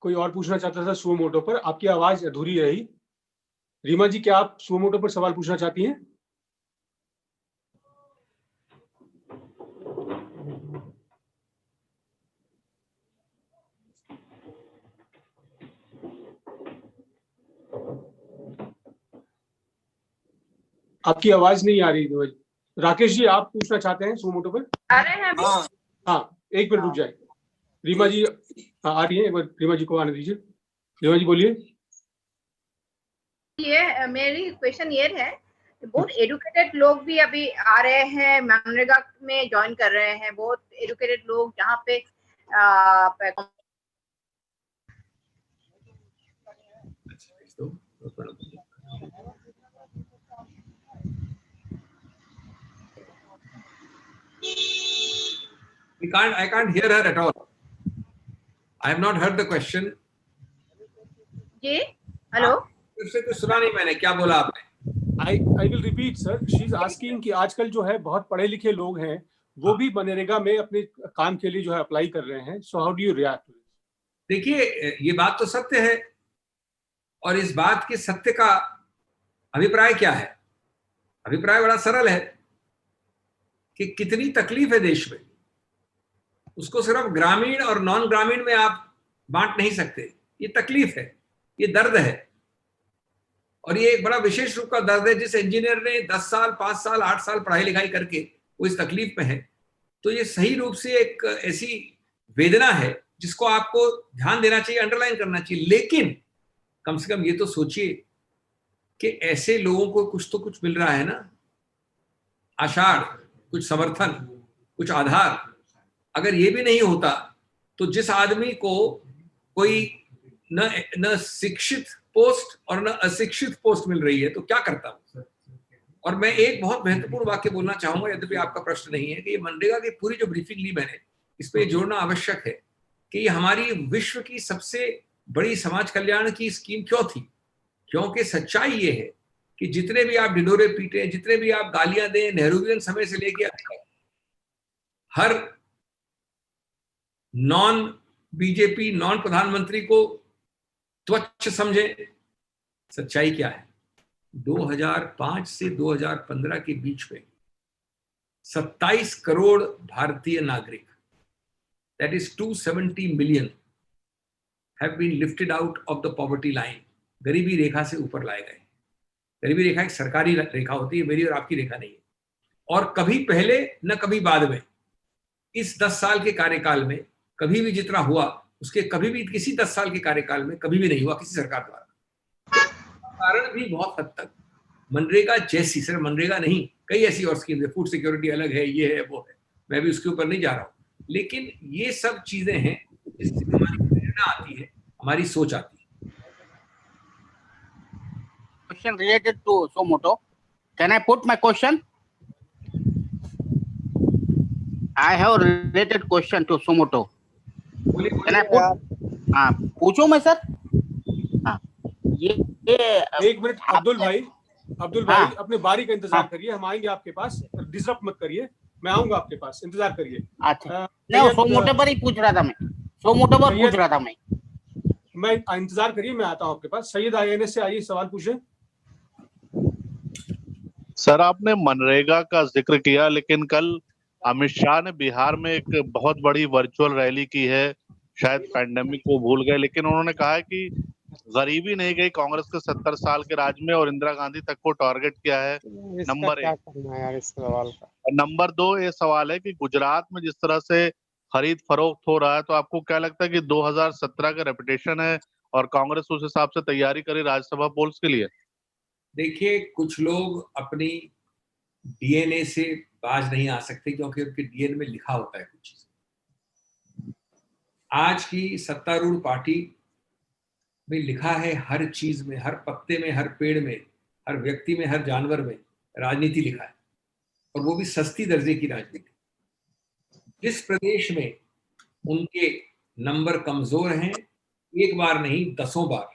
Speaker 1: कोई और पूछना चाहता था सुओ मोटो पर? आपकी आवाज अधूरी रही। रीमा जी, क्या आप सुओ मोटो पर सवाल पूछना चाहती हैं? आपकी आवाज नहीं आ रही। राकेश जी, आप पूछना चाहते हैं सुओ मोटो पर?
Speaker 8: आ रहे हैं अभी?
Speaker 1: हाँ, एक मिनट रुक जाए। रीमा जी आ रही है, एक बार रीमा जी को आने दीजिए। रीमा जी बोलिए।
Speaker 8: ये मेरी क्वेश्चन ये है, बहुत एजुकेटेड लोग भी अभी आ रहे हैं, मनरेगा में ज्वाइन कर रहे हैं, बहुत एजुकेटेड लोग, जहाँ पे
Speaker 4: I can't hear her at all. I have not heard the question.
Speaker 8: जी, हेलो,
Speaker 4: फिर से कुछ सुना नहीं मैंने, क्या बोला आपने?
Speaker 1: I will repeat, sir. She is asking कि आजकल जो है बहुत पढ़े लिखे लोग हैं, वो भी मनरेगा में अपने काम के लिए जो है अप्लाई कर रहे हैं। So how do you react?
Speaker 4: देखिए, ये बात तो सत्य है, और इस बात के सत्य का अभिप्राय क्या है? अभिप्राय बड़ा सरल है कि कितनी तकलीफ है देश में, उसको सिर्फ ग्रामीण और नॉन ग्रामीण में आप बांट नहीं सकते। ये तकलीफ है, ये दर्द है, और ये एक बड़ा विशेष रूप का दर्द है। जिस इंजीनियर ने 10 साल, 5 साल, 8 साल पढ़ाई लिखाई करके वो इस तकलीफ में है, तो ये सही रूप से एक ऐसी वेदना है जिसको आपको ध्यान देना चाहिए, अंडरलाइन करना चाहिए। लेकिन कम से कम ये तो सोचिए कि ऐसे लोगों को कुछ तो कुछ मिल रहा है ना, आषाढ़, कुछ समर्थन, कुछ आधार। अगर ये भी नहीं होता तो जिस आदमी को कोई न शिक्षित पोस्ट और न अशिक्षित पोस्ट मिल रही है तो क्या करता? और मैं एक बहुत महत्वपूर्ण वाक्य बोलना चाहूंगा, यद्यपि आपका प्रश्न नहीं है, कि ये मनरेगा की पूरी जो ब्रीफिंग ली मैंने, इस पे जोड़ना आवश्यक है कि ये हमारी विश्व की सबसे बड़ी समाज कल्याण की स्कीम क्यों थी। क्योंकि सच्चाई ये है कि जितने भी आप ढिढोरे पीटे, जितने भी आप गालियां दें, नेहरूवियन समय से लेके हर नॉन बीजेपी, नॉन प्रधानमंत्री को तुच्छ समझे, सच्चाई क्या है? 2005 से 2015 के बीच में 27 करोड़ भारतीय नागरिक, that is 270 million, have been lifted out of the poverty line. गरीबी रेखा से ऊपर लाए गए। गरीबी रेखा एक सरकारी रेखा होती है, मेरी और आपकी रेखा नहीं है। और कभी पहले न कभी बाद में, इस 10 साल के कार्यकाल में कभी भी जितना हुआ, उसके कभी भी किसी 10 साल के कार्यकाल में कभी भी नहीं हुआ किसी सरकार द्वारा। कारण भी बहुत हद तक मनरेगा जैसी, सिर्फ मनरेगा नहीं, कई ऐसी और स्कीम है, फूड सिक्योरिटी अलग है, ये है, वो है, मैं भी उसके ऊपर नहीं जा रहा हूँ। लेकिन ये सब चीजें हैं जिससे हमारी प्रेरणा आती है, हमारी सोच आती है।
Speaker 9: Question related to suo moto. Can I put my question? I have related question to suo moto. Can I put? हाँ, पूछो मैं सर। हाँ, ये
Speaker 1: एक मिनट अब्दुल भाई, अपने बारी का इंतजार करिए, हम आएंगे आपके पास, डिस्टर्ब मत करिए, मैं आऊंगा आपके पास, इंतजार करिए।
Speaker 9: अच्छा, नहीं, सो मोटो पर ही पूछ रहा था मैं, सो मोटो पर पूछ रहा था मैं
Speaker 1: इंतजार करिए, मैं आता हूं आपके पास। सैयद INS से आइए, सवाल पूछे।
Speaker 10: सर, आपने मनरेगा का जिक्र किया, लेकिन कल अमित शाह ने बिहार में एक बहुत बड़ी वर्चुअल रैली की है। शायद पैंडेमिक को भूल गए, लेकिन उन्होंने कहा है कि गरीबी नहीं गई कांग्रेस के 70 साल के राज में, और इंदिरा गांधी तक को टारगेट किया है। नंबर 1। नंबर 2 ये सवाल है कि गुजरात में जिस तरह से खरीद फरोख्त हो रहा है, तो आपको क्या लगता है कि 2017 का रेपुटेशन है और कांग्रेस उस हिसाब से तैयारी करे राज्यसभा पोल्स के लिए?
Speaker 4: देखिए, कुछ लोग अपनी डीएनए से बाज नहीं आ सकते क्योंकि उनके डीएनए में लिखा होता है कुछ चीज। आज की सत्तारूढ़ पार्टी में लिखा है हर चीज में, हर पत्ते में, हर पेड़ में, हर व्यक्ति में, हर जानवर में राजनीति लिखा है, और वो भी सस्ती दर्जे की राजनीति। जिस प्रदेश में उनके नंबर कमजोर हैं, एक बार नहीं 10 बार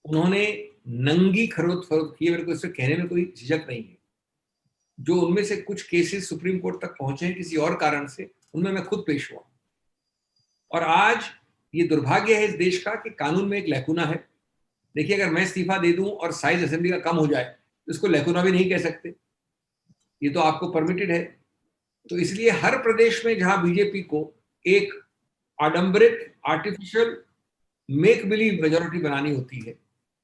Speaker 4: उन्होंने नंगी खरीद फरोख्त की है। मेरे को इससे कहने में कोई झिझक नहीं है। जो उनमें से कुछ केसेस सुप्रीम कोर्ट तक पहुंचे हैं किसी और कारण से, उनमें मैं खुद पेश हुआ। और आज ये दुर्भाग्य है इस देश का कि कानून में एक लैकुना है। देखिए, अगर मैं इस्तीफा दे दूं और साइज असेंबली का कम हो जाए तो इसको लैकुना भी नहीं कह सकते, ये तो आपको परमिटेड है। तो इसलिए हर प्रदेश में जहां बीजेपी को एक आडंबरित आर्टिफिशियल मेक बिलीव मेजोरिटी बनानी होती है,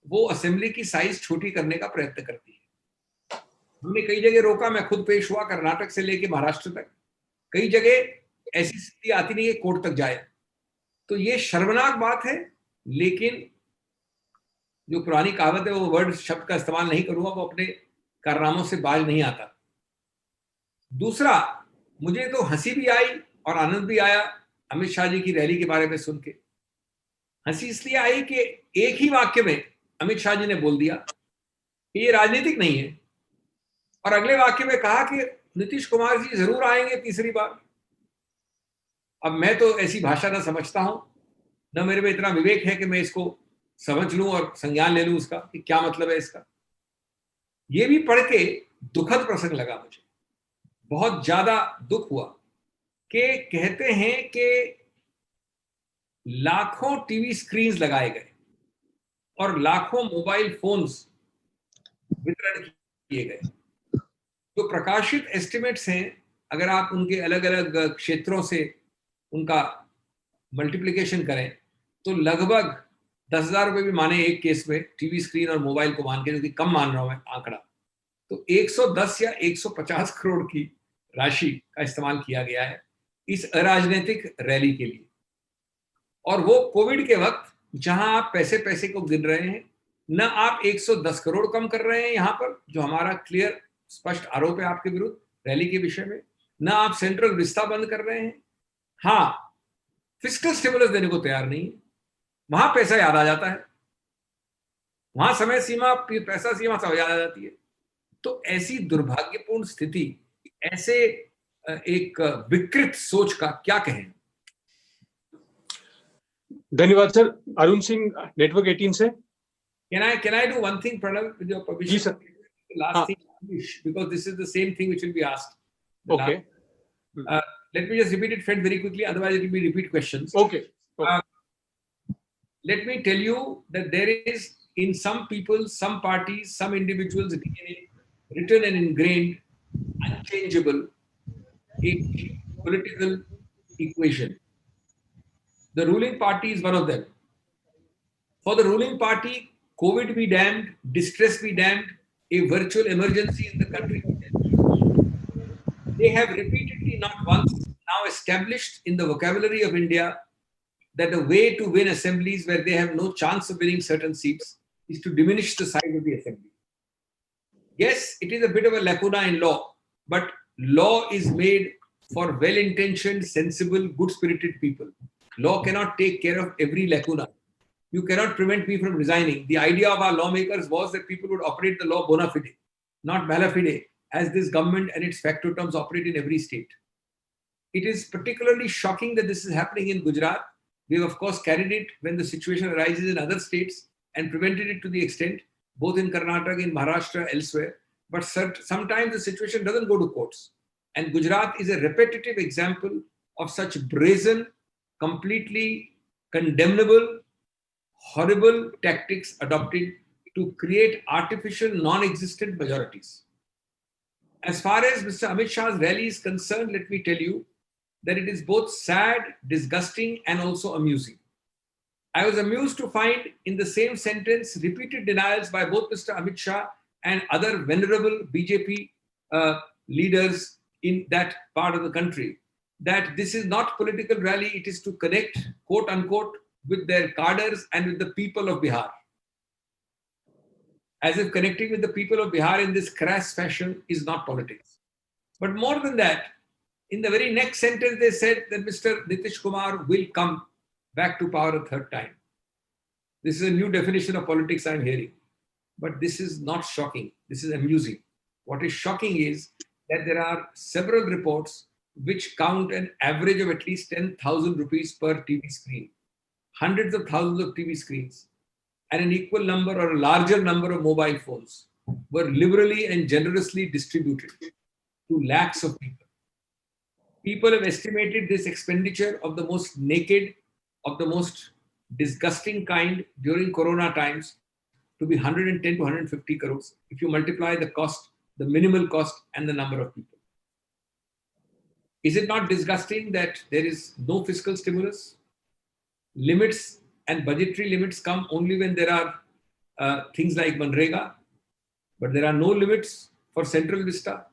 Speaker 4: वो असेंबली की साइज छोटी करने का प्रयत्न करती है। हमने कई जगह रोका, मैं खुद पेश हुआ, कर्नाटक से लेके महाराष्ट्र तक। कई जगह ऐसी स्थिति आती नहीं है कोर्ट तक जाए। तो ये शर्मनाक बात है, लेकिन जो पुरानी कहावत है, वो वर्ड शब्द का इस्तेमाल नहीं करूंगा, वो अपने कारनामों से बाज नहीं आता। दूसरा, मुझे तो हंसी भी आई और आनंद भी आया अमित शाह जी की रैली के बारे में सुन के। हंसी इसलिए आई कि एक ही वाक्य में अमित शाह जी ने बोल दिया कि ये राजनीतिक नहीं है, और अगले वाक्य में कहा कि नीतीश कुमार जी जरूर आएंगे तीसरी बार। अब मैं तो ऐसी भाषा ना समझता हूं, न मेरे में इतना विवेक है कि मैं इसको समझ लूं और संज्ञान ले लूं उसका कि क्या मतलब है इसका। ये भी पढ़ के दुखद प्रसंग लगा मुझे, बहुत ज्यादा दुख हुआ कि कहते हैं कि लाखों टीवी स्क्रीन्स लगाए गए और लाखों मोबाइल फोन्स वितरण किए गए। जो प्रकाशित एस्टिमेट्स हैं, अगर आप उनके अलग अलग क्षेत्रों से उनका मल्टीप्लिकेशन करें तो लगभग 10,000 रुपए भी माने एक केस में टीवी स्क्रीन और मोबाइल को मान के, जो कि कम मान रहा हूं मैं आंकड़ा, तो 110 या 150 करोड़ की राशि का इस्तेमाल किया गया है इस अराजनीतिक रैली के लिए। और वो कोविड के वक्त जहां आप पैसे पैसे को गिन रहे हैं, न आप 110 करोड़ कम कर रहे हैं यहां पर, जो हमारा क्लियर स्पष्ट आरोप है आपके विरुद्ध रैली के विषय में, न आप सेंट्रल विस्ता बंद कर रहे हैं। हाँ, फिस्कल स्टिमुलस देने को तैयार नहीं है। वहां पैसा याद आ जाता है, वहां समय सीमा, पैसा सीमा सब याद आ जाती है। तो ऐसी दुर्भाग्यपूर्ण स्थिति, ऐसे एक विकृत सोच का क्या कहें।
Speaker 1: धन्यवाद सर। अरुण सिंह, नेटवर्क 18 से।
Speaker 4: Can I do one thing, Pranav, with your permission?
Speaker 1: जी sir.
Speaker 4: The last thing, because this is the same thing which will be asked.
Speaker 1: Okay.
Speaker 4: Let me just repeat it, Fred, very quickly. Otherwise, it will be repeat questions.
Speaker 1: Okay.
Speaker 4: Let me tell you that there is, in some people, some parties, some individuals' DNA, written and ingrained, unchangeable, a political equation. The ruling party is one of them. For the ruling party, COVID be damned, distress be damned, a virtual emergency in the country be damned. They have repeatedly, not once, now established in the vocabulary of India that the way to win assemblies where they have no chance of winning certain seats is to diminish the size of the assembly. Yes, it is a bit of a lacuna in law, but law is made for well-intentioned, sensible, good-spirited people. Law cannot take care of every lacuna. You cannot prevent me from resigning. The idea of our lawmakers was that people would operate the law bona fide, not malafide, as this government and its factotums operate in every state. It is particularly shocking that this is happening in Gujarat. We have, of course, carried it when the situation arises in other states and prevented it to the extent, both in Karnataka, in Maharashtra, elsewhere. But sometimes the situation doesn't go to courts. And Gujarat is a repetitive example of such brazen, completely condemnable, horrible tactics adopted to create artificial, non-existent majorities. As far as Mr. Amit Shah's rally is concerned, let me tell you that it is both sad, disgusting, and also amusing. I was amused to find in the same sentence repeated denials by both Mr. Amit Shah and other venerable BJP leaders in that part of the country that this is not political rally, it is to connect, quote unquote, with their cadres and with the people of Bihar. As if connecting with the people of Bihar in this crass fashion is not politics. But more than that, in the very next sentence, they said that Mr. Nitish Kumar will come back to power a third time. This is a new definition of politics I'm hearing. But this is not shocking. This is amusing. What is shocking is that there are several reports which count an average of at least 10,000 rupees per TV screen, hundreds of thousands of TV screens, and an equal number or a larger number of mobile phones were liberally and generously distributed to lakhs of people. People have estimated this expenditure of the most naked, of the most disgusting kind during Corona times to be 110 to 150 crores if you multiply the cost, the minimal cost, and the number of people. Is it not disgusting that there is no fiscal stimulus? Limits and budgetary limits come only when there are things like Manrega, but there are no limits for Central Vista.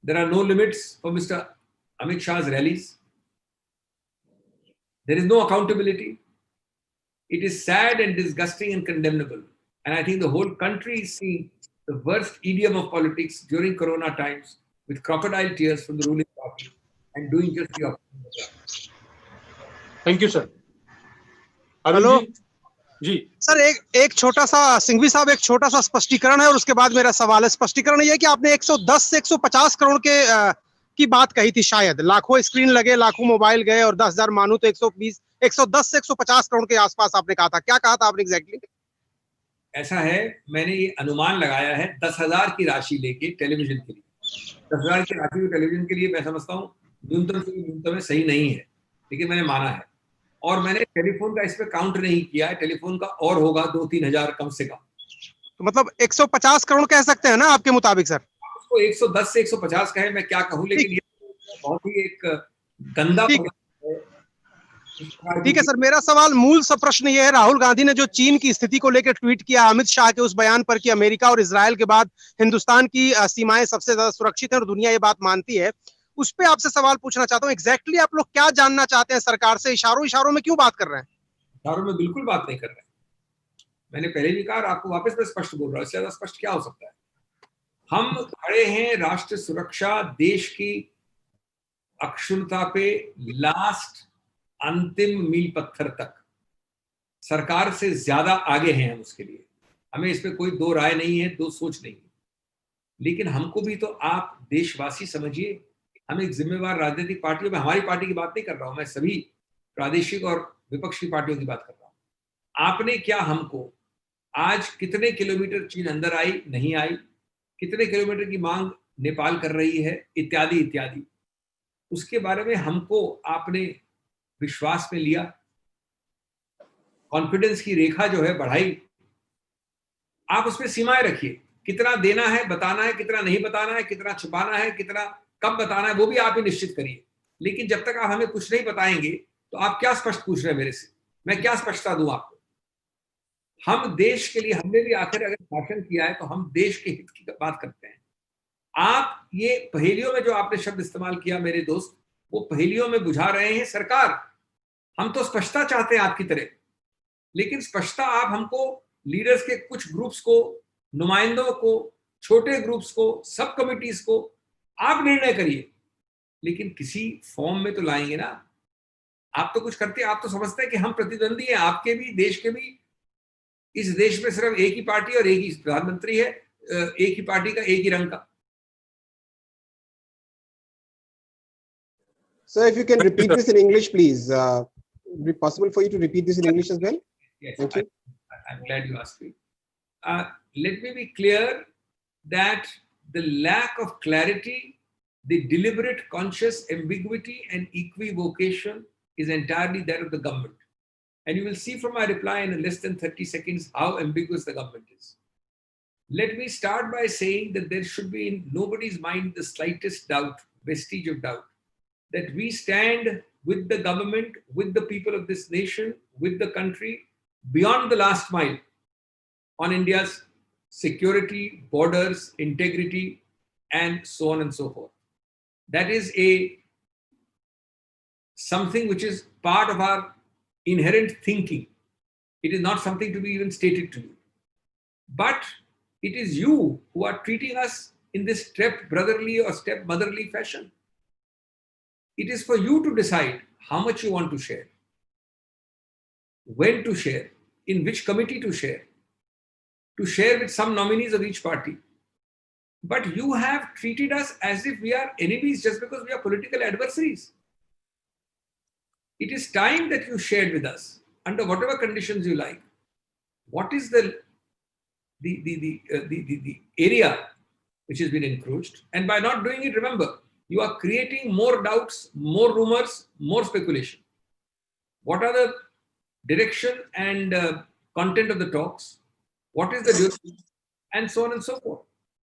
Speaker 4: There are no limits for Mr. Amit Shah's rallies. There is no accountability. It is sad and disgusting and condemnable. And I think the whole country is seeing the worst idiom of politics during Corona times with crocodile tears from the ruling party and doing just the opposite.
Speaker 1: Thank you, sir.
Speaker 6: Hello
Speaker 1: जी
Speaker 6: sir, एक छोटा सा सिंघवी साहब, एक छोटा सा स्पष्टीकरण है और उसके बाद मेरा सवाल है। स्पष्टीकरण ये है कि आपने 110 से 150 करोड़ की बात कही थी, शायद लाखों स्क्रीन लगे, लाखों मोबाइल गए और 10,000 मानू तो 110 से 150 करोड़ के आसपास आपने कहा था। क्या कहा था आपने एग्जैक्टली?
Speaker 4: ऐसा है, मैंने ये अनुमान लगाया है 10,000 की राशि लेके टेलीविजन के लिए। 10,000 की राशि टेलीविजन के लिए मैं समझता हूँ न्यूनतम से न्यूनतम में सही नहीं है, लेकिन मैंने माना है। और मैंने टेलीफोन का इस पे काउंट नहीं किया है, टेलीफोन का और होगा 2-3 हजार कम से कम।
Speaker 6: तो मतलब 150 करोड़ कह सकते हैं ना आपके मुताबिक सर?
Speaker 4: उसको 110 से 150 कहे, मैं क्या कहूँ, लेकिन ये बहुत ही एक गंदा।
Speaker 6: ठीक है सर, मेरा सवाल, मूल सा प्रश्न ये है, राहुल गांधी ने जो चीन की स्थिति को लेकर ट्वीट किया अमित शाह के उस बयान पर कि अमेरिका और इजराइल के बाद हिंदुस्तान की सीमाएं सबसे ज्यादा सुरक्षित हैं और दुनिया ये बात मानती है, उस पे आपसे सवाल पूछना चाहता हूँ। एग्जैक्टली आप लोग क्या जानना चाहते हैं सरकार से? इशारों में क्यों बात कर रहे हैं?
Speaker 4: इशारों में बिल्कुल बात नहीं कर रहे हैं। मैंने पहले भी कहा, आपको वापस मैं स्पष्ट बोल रहा हूँ, इससे ज्यादा स्पष्ट क्या हो सकता है? हम खड़े हैं राष्ट्र सुरक्षा, देश की अक्षुण्णता पे लास्ट अंतिम मील पत्थर तक। सरकार से ज्यादा आगे हैं हम उसके लिए, हमें इस पे कोई दो राय नहीं है, दो सोच नहीं है। लेकिन हमको भी तो आप देशवासी समझिए। हम एक जिम्मेवार राजनीतिक पार्टियों में, हमारी पार्टी की बात नहीं कर रहा हूं मैं, सभी प्रादेशिक और विपक्ष की पार्टियों की बात कर रहा हूं। आपने क्या हमको आज कितने किलोमीटर चीन अंदर आई, नहीं आई, कितने किलोमीटर की मांग नेपाल कर रही है, इत्यादि इत्यादि, उसके बारे में हमको आपने विश्वास में लिया, कॉन्फिडेंस की रेखा जो है बढ़ाई। आप उसमें सीमाएं रखिए, कितना देना है बताना है, कितना नहीं बताना है, कितना छुपाना है, कितना कब बताना है, वो भी आप ही निश्चित करिए। लेकिन जब तक आप हमें कुछ नहीं बताएंगे तो आप क्या स्पष्ट पूछ रहे हैं मेरे से? मैं क्या स्पष्टता दूं आपको? हम देश के लिए, हमने भी आखिर अगर भाषण किया है तो हम देश के हित की बात करते हैं। आप ये पहेलियों में जो आपने शब्द इस्तेमाल किया मेरे दोस्त, वो पहेलियों में बुझा रहे हैं सरकार। हम तो स्पष्टता चाहते हैं आपकी तरह, लेकिन स्पष्टता आप हमको, लीडर्स के कुछ ग्रुप्स को, नुमाइंदों को, छोटे ग्रुप्स को, सब कमिटीज को आप निर्णय करिए, लेकिन किसी फॉर्म में तो लाएंगे ना। आप तो कुछ करते, आप तो समझते हैं कि हम प्रतिद्वंदी हैं, आपके भी, देश के भी। इस देश में सिर्फ एक ही पार्टी और एक ही प्रधानमंत्री है, एक ही पार्टी का, एक ही रंग का।
Speaker 6: Sir, if you can repeat this in English, please. Would it be possible for you to repeat this in English as well?
Speaker 4: Yes,
Speaker 6: Thank you.
Speaker 4: I'm glad you asked me. Let me be clear that the lack of clarity, the deliberate conscious ambiguity and equivocation is entirely that of the government. And you will see from my reply in less than 30 seconds how ambiguous the government is. Let me start by saying that there should be in nobody's mind the slightest doubt, vestige of doubt, that we stand with the government, with the people of this nation, with the country, beyond the last mile on India's security, borders, integrity, and so on and so forth. That is a something which is part of our inherent thinking. It is not something to be even stated to you. But it is you who are treating us in this step-brotherly or step-motherly fashion. It is for you to decide how much you want to share, when to share, in which committee to share with some nominees of each party. But you have treated us as if we are enemies just because we are political adversaries. It is time that you shared with us, under whatever conditions you like, what is the area which has been encroached. And by not doing it, remember, you are creating more doubts, more rumors, more speculation. What are the direction and content of the talks? What is the duration? And so on and so forth.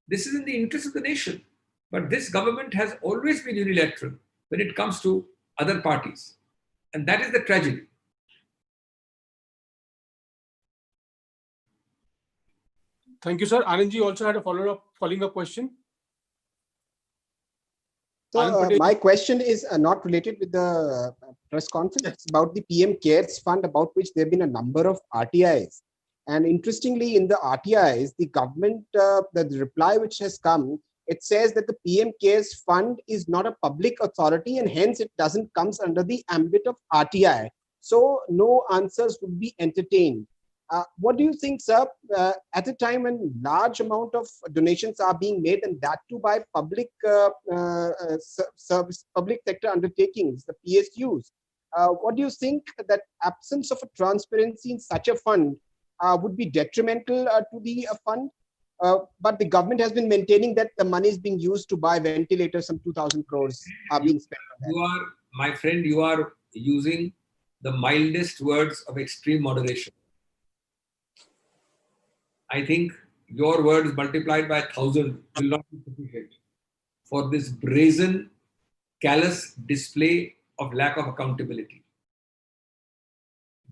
Speaker 4: This is in the interest of the nation. But this government has always been unilateral when it comes to other parties. And that is the tragedy.
Speaker 1: Thank you, sir. Anand ji also had a following up question.
Speaker 11: So my question is not related with the press conference. It's about the PM CARES Fund, about which there have been a number of RTIs. And interestingly, in the RTIs, the government, the reply which has come, it says that the PM CARES Fund is not a public authority and hence it doesn't come under the ambit of RTI. So no answers would be entertained. What do you think, sir, at a time when large amount of donations are being made, and that too by public service, public sector undertakings, the PSUs, what do you think that absence of a transparency in such a fund would be detrimental to the fund? But the government has been maintaining that the money is being used to buy ventilators, some 2,000 crores are being spent on that.
Speaker 4: You are, my friend, you are using the mildest words of extreme moderation. I think your words multiplied by 1,000 will not be sufficient for this brazen, callous display of lack of accountability.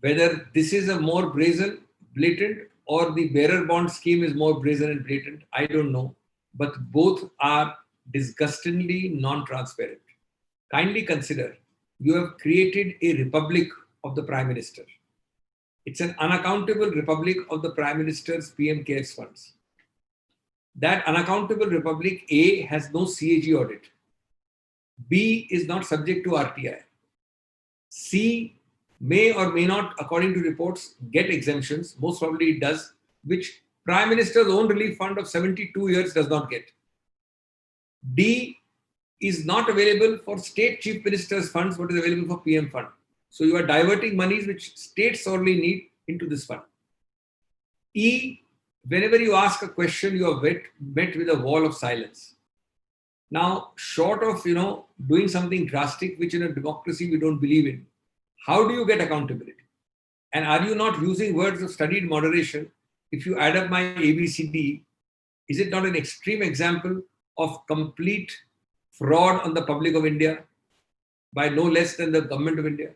Speaker 4: Whether this is a more brazen, blatant, or the bearer bond scheme is more brazen and blatant, I don't know. But both are disgustingly non-transparent. Kindly consider, you have created a republic of the Prime Minister. It's an unaccountable republic of the Prime Minister's PM CARES funds. That unaccountable republic, A, has no CAG audit. B, is not subject to RTI. C, may or may not, according to reports, get exemptions. Most probably it does, which Prime Minister's own relief fund of 72 years does not get. D, is not available for state chief minister's funds, but is available for PM fund. So you are diverting monies which states sorely need into this fund. E, whenever you ask a question, you are met with a wall of silence. Now, short of doing something drastic, which in a democracy we don't believe in, how do you get accountability? And are you not using words of studied moderation? If you add up my ABCD, is it not an extreme example of complete fraud on the public of India by no less than the government of India?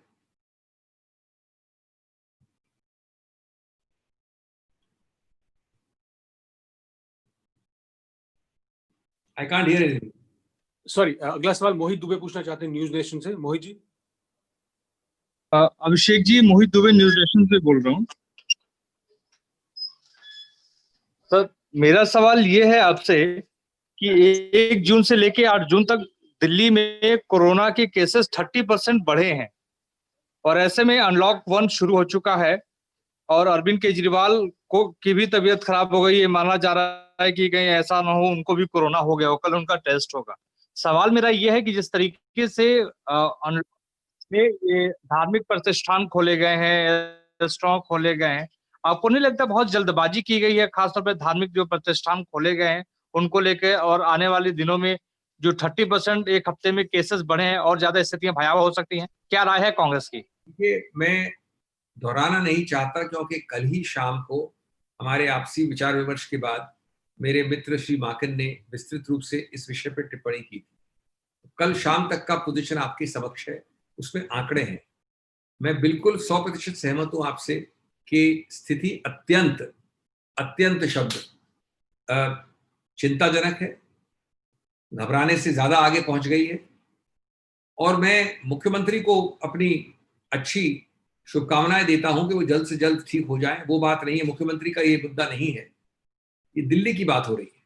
Speaker 4: I can't hear anything.
Speaker 1: Sorry, अगला सवाल मोहित दुबे पूछना चाहते हैं news nation से. मोहित जी.
Speaker 12: अभिषेक जी, मोहित Dubey news nation से बोल रहा हूँ. सर, मेरा सवाल ये है आपसे कि 1 जून से लेके 8 जून तक दिल्ली में कोरोना के केसेस 30% बढ़े हैं और ऐसे में अनलॉक 1 शुरू हो चुका है और अरविंद केजरीवाल की भी तबीयत खराब हो गई. ये माना जा रहा है कि कहीं ऐसा ना हो उनको भी कोरोना हो गया हो, कल उनका टेस्ट होगा. सवाल मेरा ये है कि जिस तरीके से ये धार्मिक प्रतिष्ठान खोले गए हैं, रेस्टोरेंट खोले गए हैं, आपको नहीं लगता बहुत जल्दबाजी की गई है, खासतौर पर धार्मिक जो प्रतिष्ठान खोले गए हैं उनको लेकर, और आने वाले दिनों में जो 30% एक हफ्ते में केसेस बढ़े हैं और ज्यादा स्थितियां भयावह हो सकती हैं? क्या राय है कांग्रेस की?
Speaker 4: मैं दोहराना नहीं चाहता क्योंकि कल ही शाम को हमारे आपसी विचार विमर्श के बाद मेरे मित्र श्री माकन ने विस्तृत रूप से इस विषय पर टिप्पणी की थी. कल शाम तक का पोजीशन आपके समक्ष है, उसमें आंकड़े हैं. मैं बिल्कुल 100% सहमत हूं आपसे कि स्थिति अत्यंत शब्द चिंताजनक है, घबराने से ज्यादा आगे पहुंच गई है और मैं मुख्यमंत्री को अपनी अच्छी शुभकामनाएं देता हूं कि वो जल्द से जल्द ठीक हो जाए। वो बात नहीं है, मुख्यमंत्री का ये मुद्दा नहीं है, ये दिल्ली की बात हो रही है।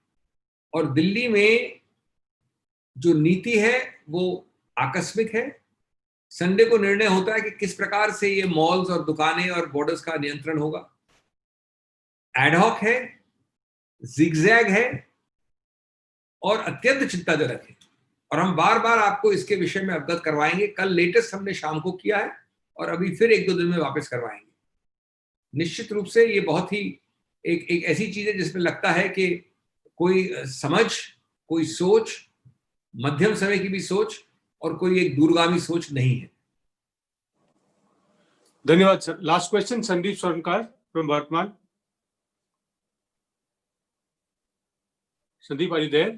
Speaker 4: और दिल्ली में जो नीति है वो आकस्मिक है। संडे को निर्णय होता है कि किस प्रकार से ये मॉल्स और दुकानें और बॉर्डर्स का नियंत्रण होगा। एडहॉक है, जिगजैग है और अत्यंत चिंताजनक है। और हम बार बार आपको इसके विषय में अवगत करवाएंगे। कल लेटेस्ट हमने शाम को किया है और अभी फिर 1-2 दिन में वापस करवाएंगे। निश्चित रूप से ये बहुत ही एक ऐसी चीज है जिसमें लगता है कि कोई समझ, कोई सोच, मध्यम समय की भी सोच और कोई एक दूरगामी सोच नहीं है।
Speaker 1: धन्यवाद sir. Last question, Sandeep Swarnkar from वर्तमान। Sandeep, are you there?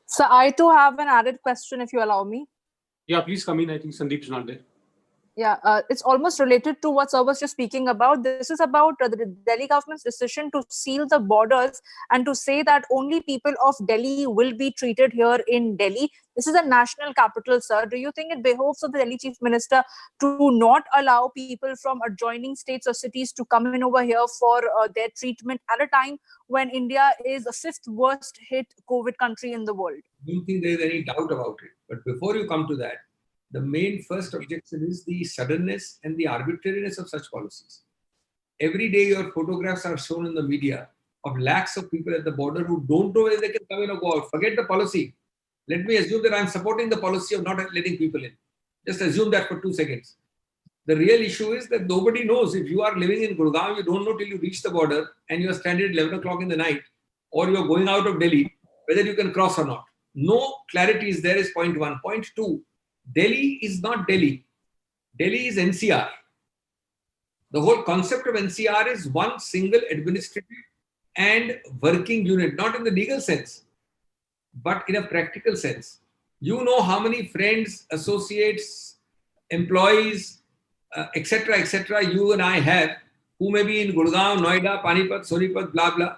Speaker 13: So I too have an added question, if you allow me.
Speaker 1: Yeah, please come in. I think Sandeep is not there.
Speaker 13: Yeah, it's almost related to what sir was just speaking about. This is about the Delhi government's decision to seal the borders and to say that only people of Delhi will be treated here in Delhi. This is a national capital, sir. Do you think it behoves of the Delhi chief minister to not allow people from adjoining states or cities to come in over here for their treatment at a time when India is the 5th worst hit COVID country in the world?
Speaker 4: I don't think there is any doubt about it. But before you come to that, the main first objection is the suddenness and the arbitrariness of such policies. Every day your photographs are shown in the media of lakhs of people at the border who don't know whether they can come in or go out. Forget the policy. Let me assume that I'm supporting the policy of not letting people in. Just assume that for 2 seconds. The real issue is that nobody knows. If you are living in Gurgaon, you don't know till you reach the border and you are stranded at 11 o'clock in the night, or you're going out of Delhi, whether you can cross or not. No clarity is there is point one. Point two, Delhi is not Delhi. Delhi is NCR. The whole concept of NCR is one single administrative and working unit, not in the legal sense, but in a practical sense. You know how many friends, associates, employees, etc., you and I have, who may be in Gurgaon, Noida, Panipat, Sonipat, blah, blah.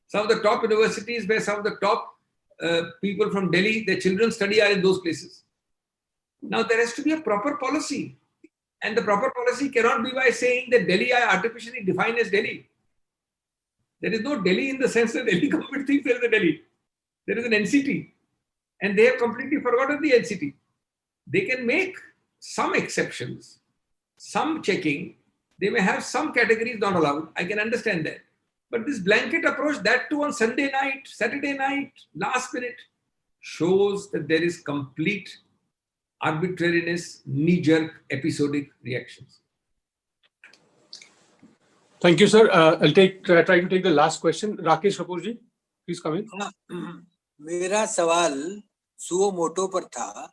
Speaker 4: Some of the top universities where some of the top people from Delhi, their children study are in those places. Now, there has to be a proper policy. And the proper policy cannot be by saying that Delhi I artificially define as Delhi. There is no Delhi in the sense that Delhi government thinks there is a Delhi. There is an NCT. And they have completely forgotten the NCT. They can make some exceptions, some checking. They may have some categories not allowed. I can understand that. But this blanket approach, that too on Sunday night, Saturday night, last minute, shows that there is complete arbitrariness, knee-jerk, episodic reactions.
Speaker 1: Thank you, sir. I'll try to take the last question. Rakesh Kapoor ji, please come in.
Speaker 14: मेरा सवाल suo motu पर था,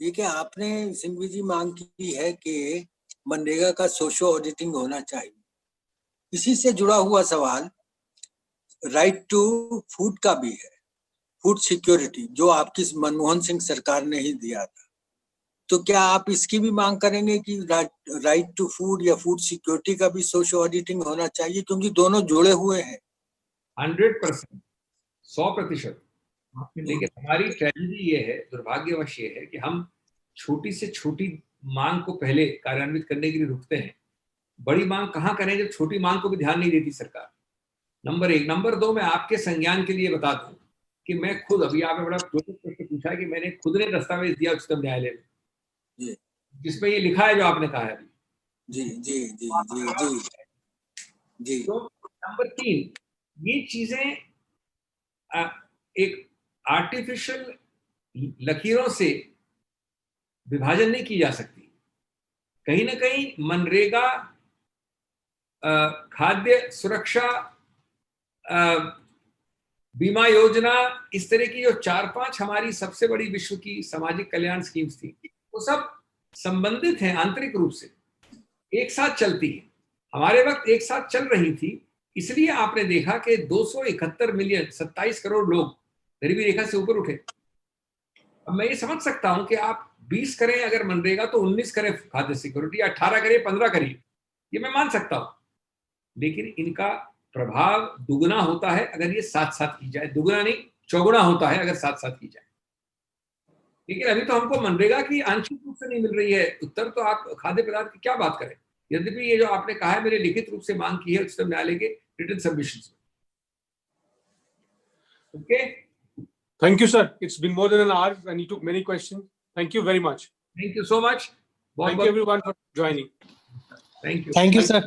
Speaker 14: ये कि आपने सिंघवी जी मांग की है कि मनरेगा का सोशो ऑडिटिंग होना चाहिए। इसी से जुड़ा हुआ सवाल राइट टू फूड का भी है, फूड सिक्योरिटी, जो आपकी मनमोहन सिंह सरकार ने ही दिया था। तो क्या आप इसकी भी मांग करेंगे कि राइट टू फूड या फूड सिक्योरिटी का भी सोशल ऑडिटिंग होना चाहिए, क्योंकि दोनों जुड़े हुए हैं?
Speaker 4: 100%, 100%। लेकिन हमारी ट्रेजेडी ये है, दुर्भाग्यवश ये है कि हम छोटी से छोटी मांग को पहले कार्यान्वित करने के लिए रुकते हैं। बड़ी मांग कहाँ करें जब छोटी मांग को भी ध्यान नहीं देती सरकार। नंबर 1। नंबर 2, मैं आपके संज्ञान के लिए बता दूं कि मैं खुद, अभी आपने बड़ा प्रश्न पूछा कि मैंने खुद ने दस्तावेज दिया उच्चतम न्यायालय में जिसमें ये लिखा है जो आपने कहा है अभी।
Speaker 14: जी जी जी जी जी जी।
Speaker 4: तो नंबर 3, ये चीजें एक आर्टिफिशियल लकीरों से विभाजन नहीं की जा सकती। कहीं ना कहीं मनरेगा, खाद्य सुरक्षा, बीमा योजना, इस तरह की जो 4-5 हमारी सबसे बड़ी विश्व की सामाजिक कल्याण स्कीम्स थी, वो सब संबंधित हैं आंतरिक रूप से, एक साथ चलती है। हमारे वक्त एक साथ चल रही थी, इसलिए आपने देखा कि 271 मिलियन 27 करोड़ लोग गरीबी रेखा से ऊपर उठे। अब मैं ये समझ सकता हूं कि आप 20 करें अगर मनरेगा तो 19 करें खाद्य सिक्योरिटी, 18 करें, 15 करें, ये मैं मान सकता हूं। लेकिन इनका प्रभाव दुगना होता है अगर ये साथ साथ की जाए, दुगना नहीं चौगुना होता है अगर साथ साथ की जाए। लेकिन अभी तो हमको मनरेगा की आंशिक रूप से नहीं मिल रही है उत्तर, तो आप खाद्य पदार्थ की क्या बात करें। यद्यपि ये जो आपने कहा है मेरे लिखित रूप से मांग की है उच्चतम न्यायालय के रिटन सबमिशंस में। Okay,
Speaker 1: Thank you, sir. It's been more than an hour and you took many questions. Thank you very much.
Speaker 4: Thank you so much.
Speaker 1: Thank you everyone for joining.
Speaker 4: Thank you.
Speaker 15: Thank you, sir.